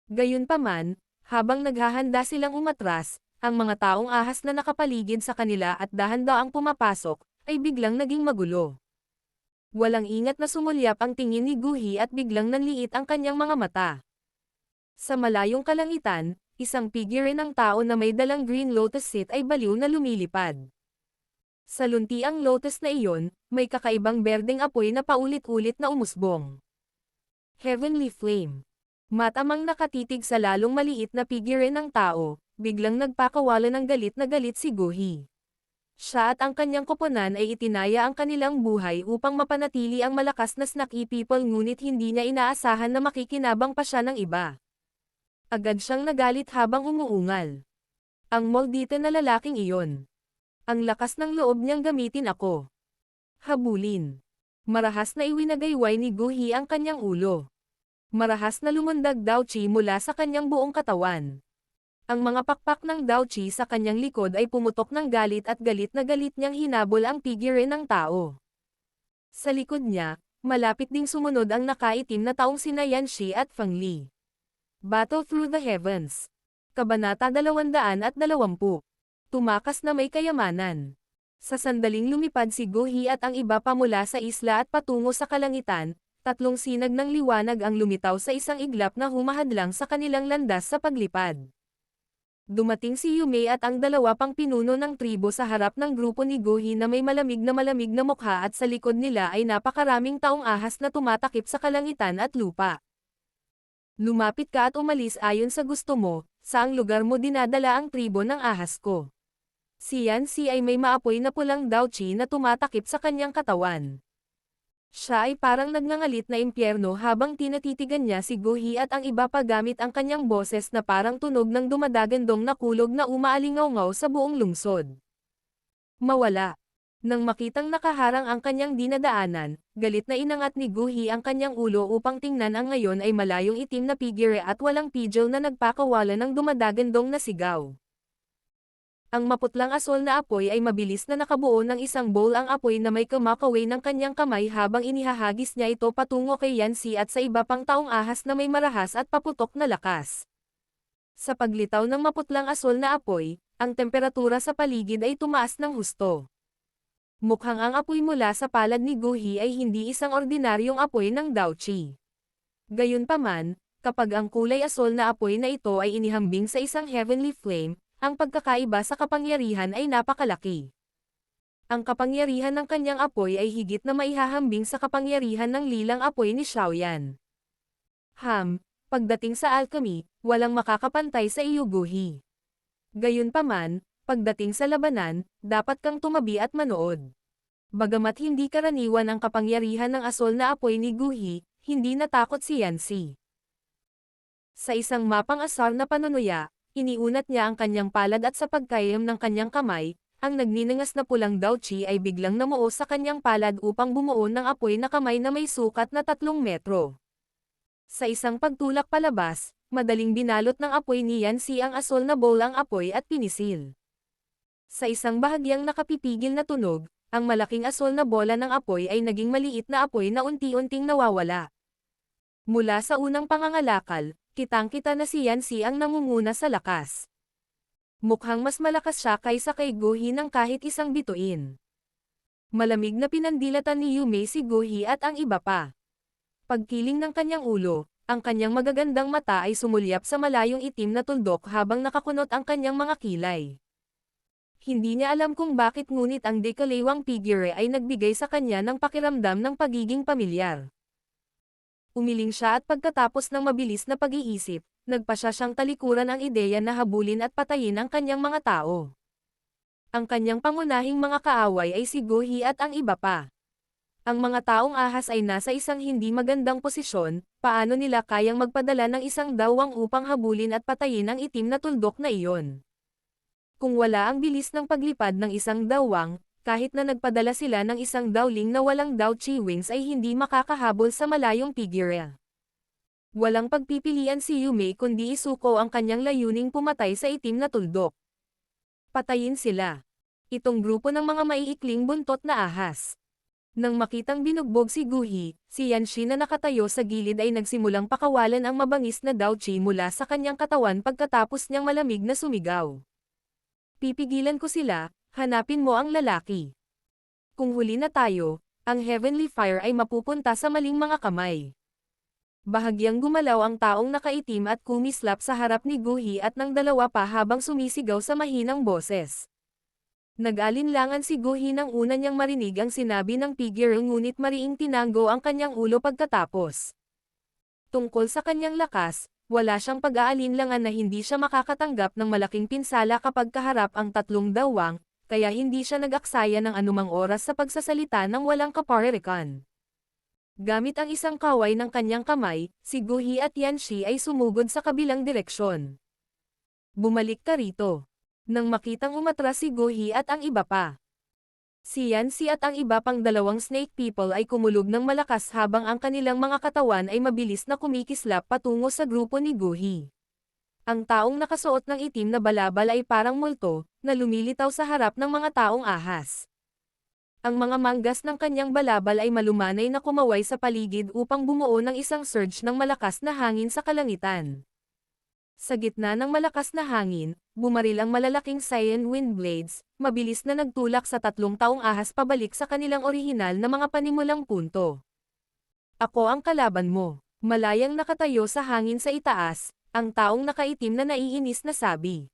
Gayunpaman, habang naghahanda silang umatras, ang mga taong ahas na nakapaligid sa kanila at dahan-daang pumapasok, ay biglang naging magulo. Walang ingat na sumulyap ang tingin ni Guhi at biglang nanliit ang kanyang mga mata. Sa malayong kalangitan, isang figure ng tao na may dalang green lotus seed ay baliw na lumilipad. Sa luntiang lotus na iyon, may kakaibang berdeng apoy na paulit-ulit na umusbong. Heavenly Flame. Matamang nakatitig sa lalong maliit na figure ng tao, biglang nagpakawala ng galit na galit si Guhi. Siya at ang kanyang koponan ay itinaya ang kanilang buhay upang mapanatili ang malakas na Snaky People ngunit hindi niya inaasahan na makikinabang pa siya ng iba. Agad siyang nagalit habang umuungal. Ang maldita na lalaking iyon. Ang lakas ng loob niyang gamitin ako. Habulin. Marahas na iwinagayway ni Gu Hi ang kanyang ulo. Marahas na lumundag Dao Chi mula sa kanyang buong katawan. Ang mga pakpak ng Dao Chi sa kanyang likod ay pumutok ng galit at galit na galit niyang hinabol ang figure ng tao. Sa likod niya, malapit ding sumunod ang nakaitim na taong sina Yan Shi at Feng Li. Battle Through the Heavens. Kabanata 220. Tumakas na may kayamanan. Sa sandaling lumipad si Gu Hi at ang iba pa mula sa isla at patungo sa kalangitan, tatlong sinag ng liwanag ang lumitaw sa isang iglap na humahadlang sa kanilang landas sa paglipad. Dumating si Yume at ang dalawa pang pinuno ng tribo sa harap ng grupo ni Gu Hi na may malamig na mukha at sa likod nila ay napakaraming taong ahas na tumatakip sa kalangitan at lupa. Lumapit ka at umalis ayon sa gusto mo, saang lugar mo dinadala ang tribo ng ahas ko. Si Yan Si ay may maapoy na pulang Dao Chi na tumatakip sa kanyang katawan. Siya ay parang nagngangalit na impyerno habang tinatitigan niya si Gu Hi at ang iba pa gamit ang kanyang boses na parang tunog ng dumadagandong na kulog na umaalingaw-ngaw sa buong lungsod. Mawala. Nang makitang nakaharang ang kanyang dinadaanan, galit na inangat ni Gu Hi ang kanyang ulo upang tingnan ang ngayon ay malayong itim na figure at walang pidgel na nagpakawala ng dumadagandong na sigaw. Ang maputlang asol na apoy ay mabilis na nakabuo ng isang bowl ang apoy na may kumakaway ng kanyang kamay habang inihahagis niya ito patungo kay Yan Si at sa iba pang taong ahas na may marahas at paputok na lakas. Sa paglitaw ng maputlang asol na apoy, ang temperatura sa paligid ay tumaas ng husto. Mukhang ang apoy mula sa palad ni Gu Hi ay hindi isang ordinaryong apoy ng Dao Chi. Gayunpaman, kapag ang kulay asol na apoy na ito ay inihambing sa isang heavenly flame, ang pagkakaiba sa kapangyarihan ay napakalaki. Ang kapangyarihan ng kanyang apoy ay higit na maihahambing sa kapangyarihan ng lilang apoy ni Xiaoyan. Pagdating sa alchemy, walang makakapantay sa iyo Gu Hi. Gayunpaman, pagdating sa labanan, dapat kang tumabi at manood. Bagamat hindi karaniwan ang kapangyarihan ng asol na apoy ni Gu Hi, hindi natakot si Yan Si. Sa isang mapang asar na panunuya, iniunat niya ang kanyang palad at sa pagkayam ng kanyang kamay, ang nagninangas na pulang Dao Chi ay biglang namuo sa kanyang palad upang bumuo ng apoy na kamay na may sukat na 3 metro. Sa isang pagtulak palabas, madaling binalot ng apoy ni Yan Si ang asol na bowl ang apoy at pinisil. Sa isang bahagyang nakapipigil na tunog, ang malaking asol na bola ng apoy ay naging maliit na apoy na unti-unting nawawala. Mula sa unang pangangalakal, kitang-kita na si Yan Si ang nangunguna sa lakas. Mukhang mas malakas siya kaysa kay Gu Hi ng kahit isang bituin. Malamig na pinandilatan ni Yume si Gu Hi at ang iba pa. Pagkiling ng kanyang ulo, ang kanyang magagandang mata ay sumulyap sa malayong itim na tuldok habang nakakunot ang kanyang mga kilay. Hindi niya alam kung bakit ngunit ang dekalewang figure ay nagbigay sa kanya ng pakiramdam ng pagiging pamilyar. Umiling siya at pagkatapos ng mabilis na pag-iisip, nagpasya siyang talikuran ang ideya na habulin at patayin ang kanyang mga tao. Ang kanyang pangunahing mga kaaway ay si Gu Hi at ang iba pa. Ang mga taong ahas ay nasa isang hindi magandang posisyon, paano nila kayang magpadala ng isang dawang upang habulin at patayin ang itim na tuldok na iyon? Kung wala ang bilis ng paglipad ng isang dawang, kahit na nagpadala sila ng isang dowling na walang Dao Chi wings ay hindi makakahabol sa malayong figure. Walang pagpipilian si Yume kundi isuko ang kanyang layuning pumatay sa itim na tuldok. Patayin sila. Itong grupo ng mga maiikling buntot na ahas. Nang makitang binugbog si Gu Hi, si Yan Si na nakatayo sa gilid ay nagsimulang pakawalan ang mabangis na Dao Chi mula sa kanyang katawan pagkatapos niyang malamig na sumigaw. Pipigilan ko sila, hanapin mo ang lalaki. Kung huli na tayo, ang Heavenly Fire ay mapupunta sa maling mga kamay. Bahagyang gumalaw ang taong nakaitim at kumislap sa harap ni Gu Hi at ng dalawa pa habang sumisigaw sa mahinang boses. Nag-alinlangan si Gu Hi nang una niyang marinig ang sinabi ng figure ngunit mariing tinanggo ang kanyang ulo pagkatapos. Tungkol sa kanyang lakas, wala siyang pag-aalinlangan na hindi siya makakatanggap ng malaking pinsala kapag kaharap ang tatlong dawang, kaya hindi siya nag-aksaya ng anumang oras sa pagsasalita ng walang kaparirikan. Gamit ang isang kaway ng kanyang kamay, si Guhi at Yanxi ay sumugod sa kabilang direksyon. Bumalik ka rito. Nang makitang umatras si Guhi at ang iba pa. Si Yanxi at ang iba pang dalawang snake people ay kumulog ng malakas habang ang kanilang mga katawan ay mabilis na kumikislap patungo sa grupo ni Guhi. Ang taong nakasuot ng itim na balabal ay parang multo, na lumilitaw sa harap ng mga taong ahas. Ang mga manggas ng kanyang balabal ay malumanay na kumaway sa paligid upang bumuo ng isang surge ng malakas na hangin sa kalangitan. Sa gitna ng malakas na hangin, bumaril ang malalaking Cyan Wind Blades, mabilis na nagtulak sa tatlong taong ahas pabalik sa kanilang orihinal na mga panimulang punto. Ako ang kalaban mo. Malayang nakatayo sa hangin sa itaas, ang taong nakaitim na naiinis na sabi.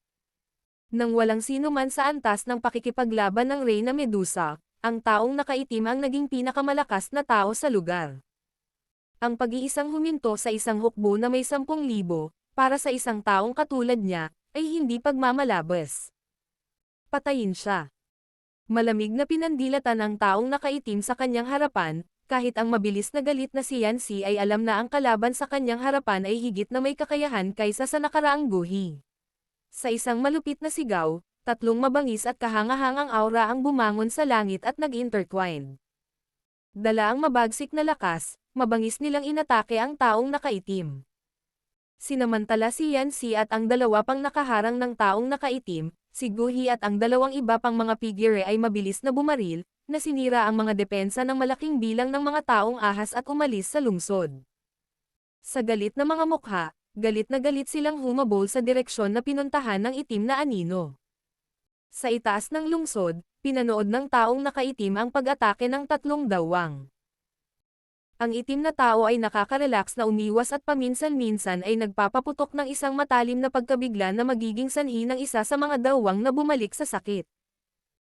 Nang walang sino man sa antas ng pakikipaglaban ng Reyna Medusa, ang taong nakaitim ang naging pinakamalakas na tao sa lugar. Ang pag-iisang huminto sa isang hukbo na may 10,000, para sa isang taong katulad niya, ay hindi pagmamalabas. Patayin siya. Malamig na pinandilatan ang taong nakaitim sa kanyang harapan, kahit ang mabilis na galit na si Yanxi ay alam na ang kalaban sa kanyang harapan ay higit na may kakayahan kaysa sa nakaraang Guhi. Sa isang malupit na sigaw, tatlong mabangis at kahangahangang aura ang bumangon sa langit at nag-intertwine. Dala ang mabagsik na lakas, mabangis nilang inatake ang taong nakaitim. Sinamantala si Yanxi at ang dalawa pang nakaharang ng taong nakaitim, si Guhi at ang dalawang iba pang mga figure ay mabilis na bumaril, na sinira ang mga depensa ng malaking bilang ng mga taong ahas at umalis sa lungsod. Sa galit na mga mukha, galit na galit silang humabol sa direksyon na pinuntahan ng itim na anino. Sa itaas ng lungsod, pinanood ng taong nakaitim ang pag-atake ng tatlong dawang. Ang itim na tao ay nakaka-relax na umiwas at paminsan-minsan ay nagpapaputok ng isang matalim na pagkabigla na magiging sanhi ng isa sa mga dawang na bumalik sa sakit.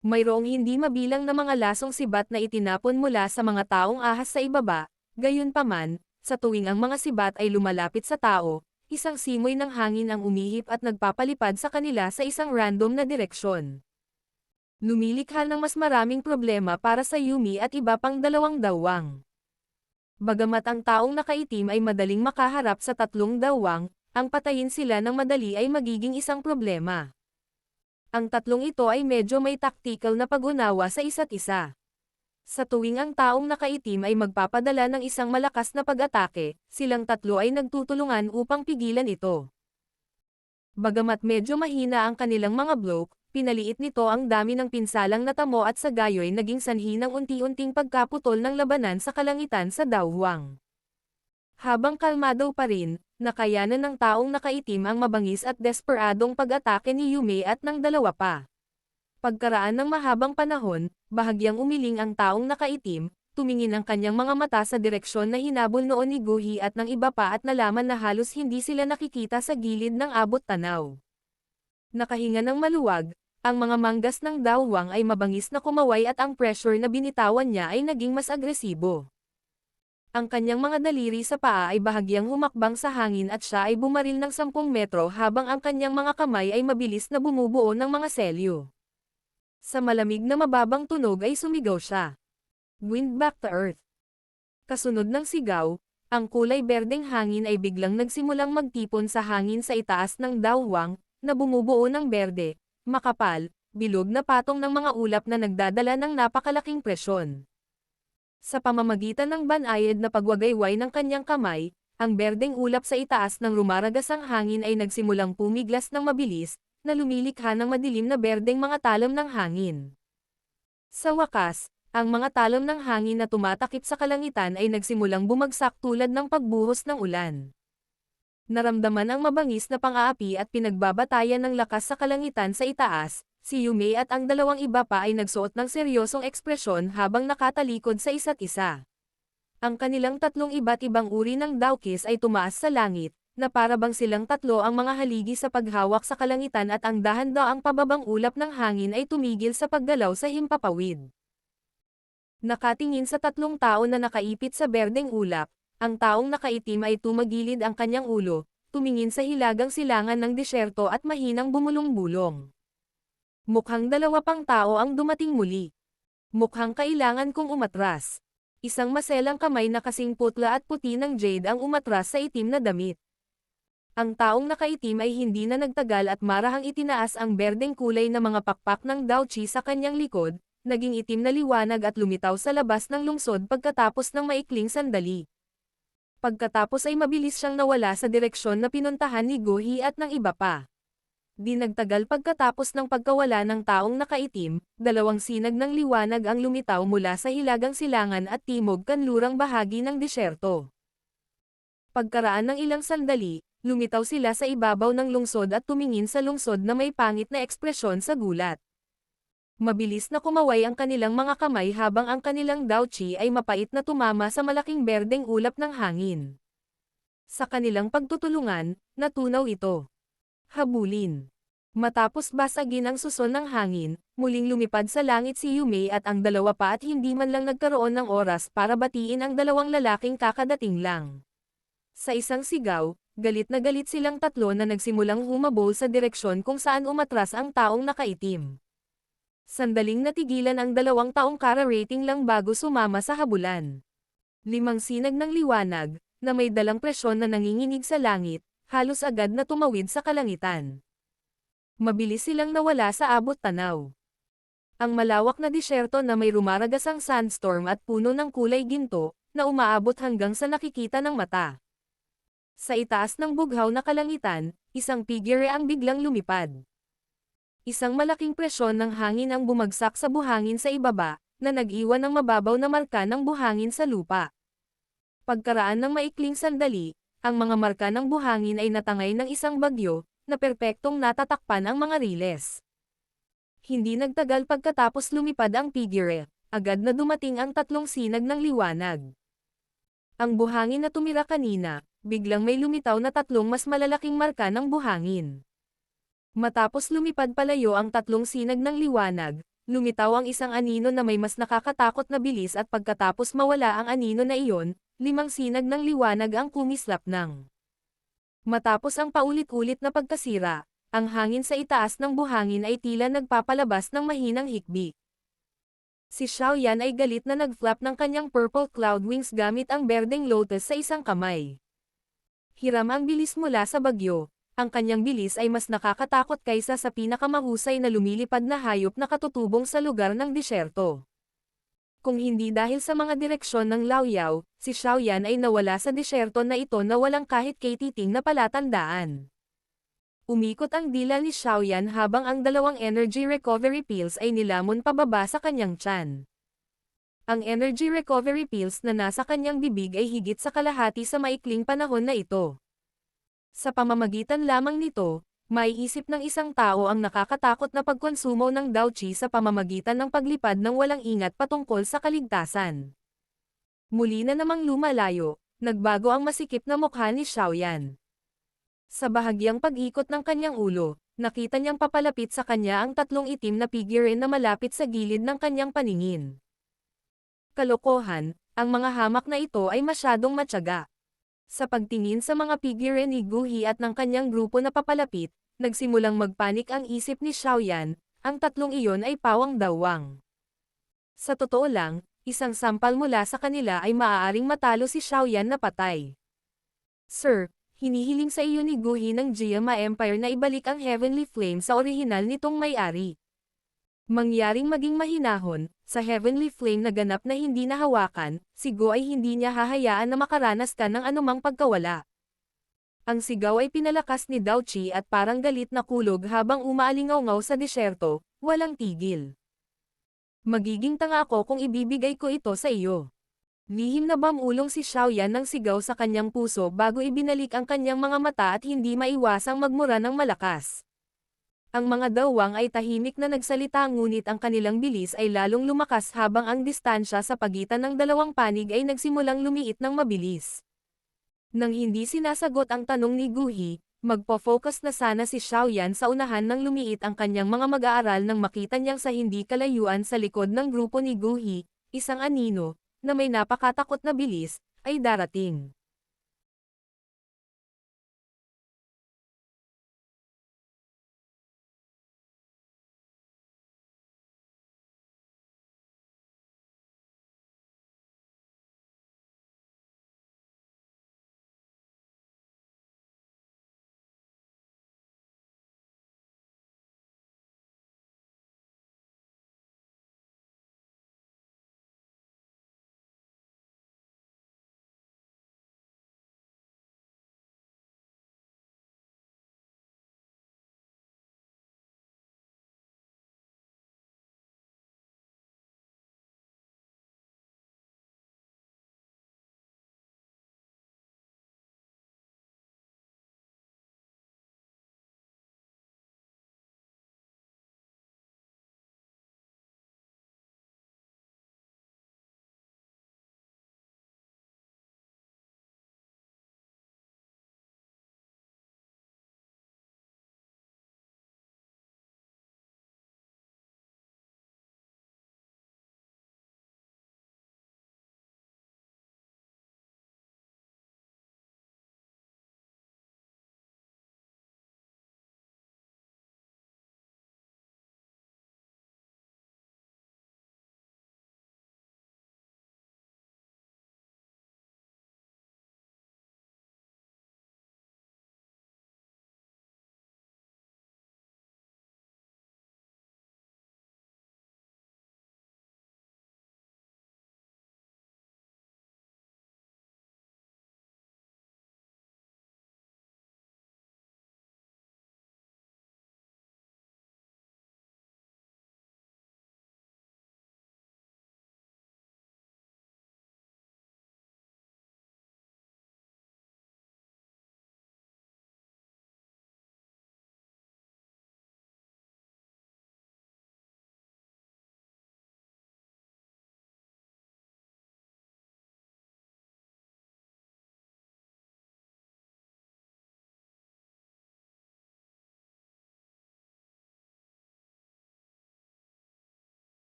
Mayroong hindi mabilang na mga lasong sibat na itinapon mula sa mga taong ahas sa ibaba, gayunpaman, sa tuwing ang mga sibat ay lumalapit sa tao, isang simoy ng hangin ang umihip at nagpapalipad sa kanila sa isang random na direksyon. Lumilikha ng mas maraming problema para sa Yumi at iba pang dalawang dawang. Bagamat ang taong nakaitim ay madaling makaharap sa tatlong dawang, ang patayin sila ng madali ay magiging isang problema. Ang tatlong ito ay medyo may tactical na pag-unawa sa isa't isa. Sa tuwing ang taong nakaitim ay magpapadala ng isang malakas na pag-atake, silang tatlo ay nagtutulungan upang pigilan ito. Bagamat medyo mahina ang kanilang mga bloke, pinaliit nito ang dami ng pinsalang natamo at sa gayoy naging sanhi ng unti-unting pagkaputol ng labanan sa kalangitan sa Daohuang. Habang kalmado pa rin, nakayanan ng taong nakaitim ang mabangis at desperadong pag-atake ni Yume at ng dalawa pa. Pagkaraan ng mahabang panahon, bahagyang umiling ang taong nakaitim, tumingin ang kanyang mga mata sa direksyon na hinabol noon ni Guhi at ng iba pa at nalaman na halos hindi sila nakikita sa gilid ng abot tanaw. Nakahinga ng maluwag, ang mga manggas ng Daohuang ay mabangis na kumaway at ang pressure na binitawan niya ay naging mas agresibo. Ang kanyang mga daliri sa paa ay bahagyang humakbang sa hangin at siya ay bumaril ng 10 metro habang ang kanyang mga kamay ay mabilis na bumubuo ng mga selyo. Sa malamig na mababang tunog ay sumigaw siya. Wind back to earth. Kasunod ng sigaw, ang kulay berdeng hangin ay biglang nagsimulang magtipon sa hangin sa itaas ng Daohuang, na bumubuo ng berde, makapal, bilog na patong ng mga ulap na nagdadala ng napakalaking presyon. Sa pamamagitan ng banayad na pagwagayway ng kanyang kamay, ang berdeng ulap sa itaas ng rumaragasang hangin ay nagsimulang pumiglas ng mabilis, na lumilikha ng madilim na berdeng mga talom ng hangin. Sa wakas, ang mga talom ng hangin na tumatakip sa kalangitan ay nagsimulang bumagsak tulad ng pagbuhos ng ulan. Naramdaman ang mabangis na pang-aapi at pinagbabatayan ng lakas sa kalangitan sa itaas, si Yume at ang dalawang iba pa ay nagsuot ng seryosong ekspresyon habang nakatalikod sa isa't isa. Ang kanilang tatlong iba't ibang uri ng dawkis ay tumaas sa langit, na parabang silang tatlo ang mga haligi sa paghawak sa kalangitan at ang dahan-daang pababang ulap ng hangin ay tumigil sa paggalaw sa himpapawid. Nakatingin sa tatlong tao na nakaipit sa berdeng ulap, ang taong nakaitim ay tumagilid ang kanyang ulo, tumingin sa hilagang silangan ng disyerto at mahinang bumulong-bulong. Mukhang dalawa pang tao ang dumating muli. Mukhang kailangan kong umatras. Isang maselang kamay na kasing putla at puti ng Jade ang umatras sa itim na damit. Ang taong nakaitim ay hindi na nagtagal at marahang itinaas ang berdeng kulay na mga pakpak ng Daochi sa kanyang likod, naging itim na liwanag at lumitaw sa labas ng lungsod pagkatapos ng maikling sandali. Pagkatapos ay mabilis siyang nawala sa direksyon na pinuntahan ni Gohi at ng iba pa. Di nagtagal pagkatapos ng pagkawala ng taong nakaitim, dalawang sinag ng liwanag ang lumitaw mula sa hilagang silangan at timog kanlurang bahagi ng disyerto. Pagkaraan ng ilang sandali, lumitaw sila sa ibabaw ng lungsod at tumingin sa lungsod na may pangit na ekspresyon sa gulat. Mabilis na kumaway ang kanilang mga kamay habang ang kanilang Daochi ay mapait na tumama sa malaking berdeng ulap ng hangin. Sa kanilang pagtutulungan, natunaw ito. Habulin. Matapos basagin ang suson ng hangin, muling lumipad sa langit si Yume at ang dalawa pa at hindi man lang nagkaroon ng oras para batiin ang dalawang lalaking kakadating lang. Sa isang sigaw, galit na galit silang tatlo na nagsimulang humabol sa direksyon kung saan umatras ang taong nakaitim. Sandaling natigilan ang dalawang taong kara-rating lang bago sumama sa habulan. 5 sinag ng liwanag, na may dalang presyon na nanginginig sa langit, halos agad na tumawid sa kalangitan. Mabilis silang nawala sa abot tanaw. Ang malawak na disyerto na may rumaragasang sandstorm at puno ng kulay ginto, na umaabot hanggang sa nakikita ng mata. Sa itaas ng bughaw na kalangitan, isang figure ang biglang lumipad. Isang malaking presyon ng hangin ang bumagsak sa buhangin sa ibaba, na nag-iwan ng mababaw na marka ng buhangin sa lupa. Pagkaraan ng maikling sandali, ang mga marka ng buhangin ay natangay ng isang bagyo, na perpektong natatakpan ang mga riles. Hindi nagtagal pagkatapos lumipad ang figure, agad na dumating ang 3 sinag ng liwanag. Ang buhangin na tumira kanina, biglang may lumitaw na 3 mas malalaking marka ng buhangin. Matapos lumipad palayo ang 3 sinag ng liwanag, lumitaw ang isang anino na may mas nakakatakot na bilis at pagkatapos mawala ang anino na iyon, 5 sinag ng liwanag ang kumislap ng. Matapos ang paulit-ulit na pagkasira, ang hangin sa itaas ng buhangin ay tila nagpapalabas ng mahinang hikbi. Si Xiaoyan ay galit na nag-flap ng kanyang purple cloud wings gamit ang berdeng lotus sa isang kamay. Hiram ang bilis mula sa bagyo, ang kanyang bilis ay mas nakakatakot kaysa sa pinakamahusay na lumilipad na hayop na katutubong sa lugar ng disyerto. Kung hindi dahil sa mga direksyon ng Laoyao, si Xiaoyan ay nawala sa disyerto na ito na walang kahit katiting na palatandaan. Umikot ang dila ni Xiaoyan habang ang 2 energy recovery pills ay nilamon pababa sa kanyang tiyan. Ang energy recovery pills na nasa kanyang bibig ay higit sa kalahati sa maikling panahon na ito. Sa pamamagitan lamang nito, maiisip ng isang tao ang nakakatakot na pagkonsumo ng Daochi sa pamamagitan ng paglipad ng walang ingat patungkol sa kaligtasan. Muli na namang lumalayo, nagbago ang masikip na mukha ni Xiaoyan. Sa bahagyang pag-ikot ng kanyang ulo, nakita niyang papalapit sa kanya ang 3 itim na figure na malapit sa gilid ng kanyang paningin. Kalokohan, ang mga hamak na ito ay masyadong matyaga. Sa pagtingin sa mga figure ni Guhi at ng kanyang grupo na papalapit, nagsimulang magpanik ang isip ni Xiaoyan, ang 3 iyon ay pawang dawang. Sa totoo lang, isang sampal mula sa kanila ay maaaring matalo si Xiaoyan na patay. Sir, hinihiling sa iyo ni Guhi ng Jiama Empire na ibalik ang Heavenly Flame sa orihinal nitong may-ari. Mangyaring maging mahinahon, sa Heavenly Flame na ganap na hindi nahawakan, si Go ay hindi niya hahayaan na makaranas ka ng anumang pagkawala. Ang sigaw ay pinalakas ni Daochi at parang galit na kulog habang umaalingaw-ngaw sa disyerto, walang tigil. Magiging tanga ako kung ibibigay ko ito sa iyo. Lihim na bamulong si Xiaoyan ng sigaw sa kanyang puso bago ibinalik ang kanyang mga mata at hindi maiwasang magmura ng malakas. Ang mga dawang ay tahimik na nagsalita ngunit ang kanilang bilis ay lalong lumakas habang ang distansya sa pagitan ng 2 panig ay nagsimulang lumiit ng mabilis. Nang hindi sinasagot ang tanong ni Guhi, magpo-focus na sana si Xiaoyan sa unahan nang lumiit ang kanyang mga mag-aaral nang makita niyang sa hindi kalayuan sa likod ng grupo ni Guhi, isang anino, na may napakatakot na bilis, ay darating.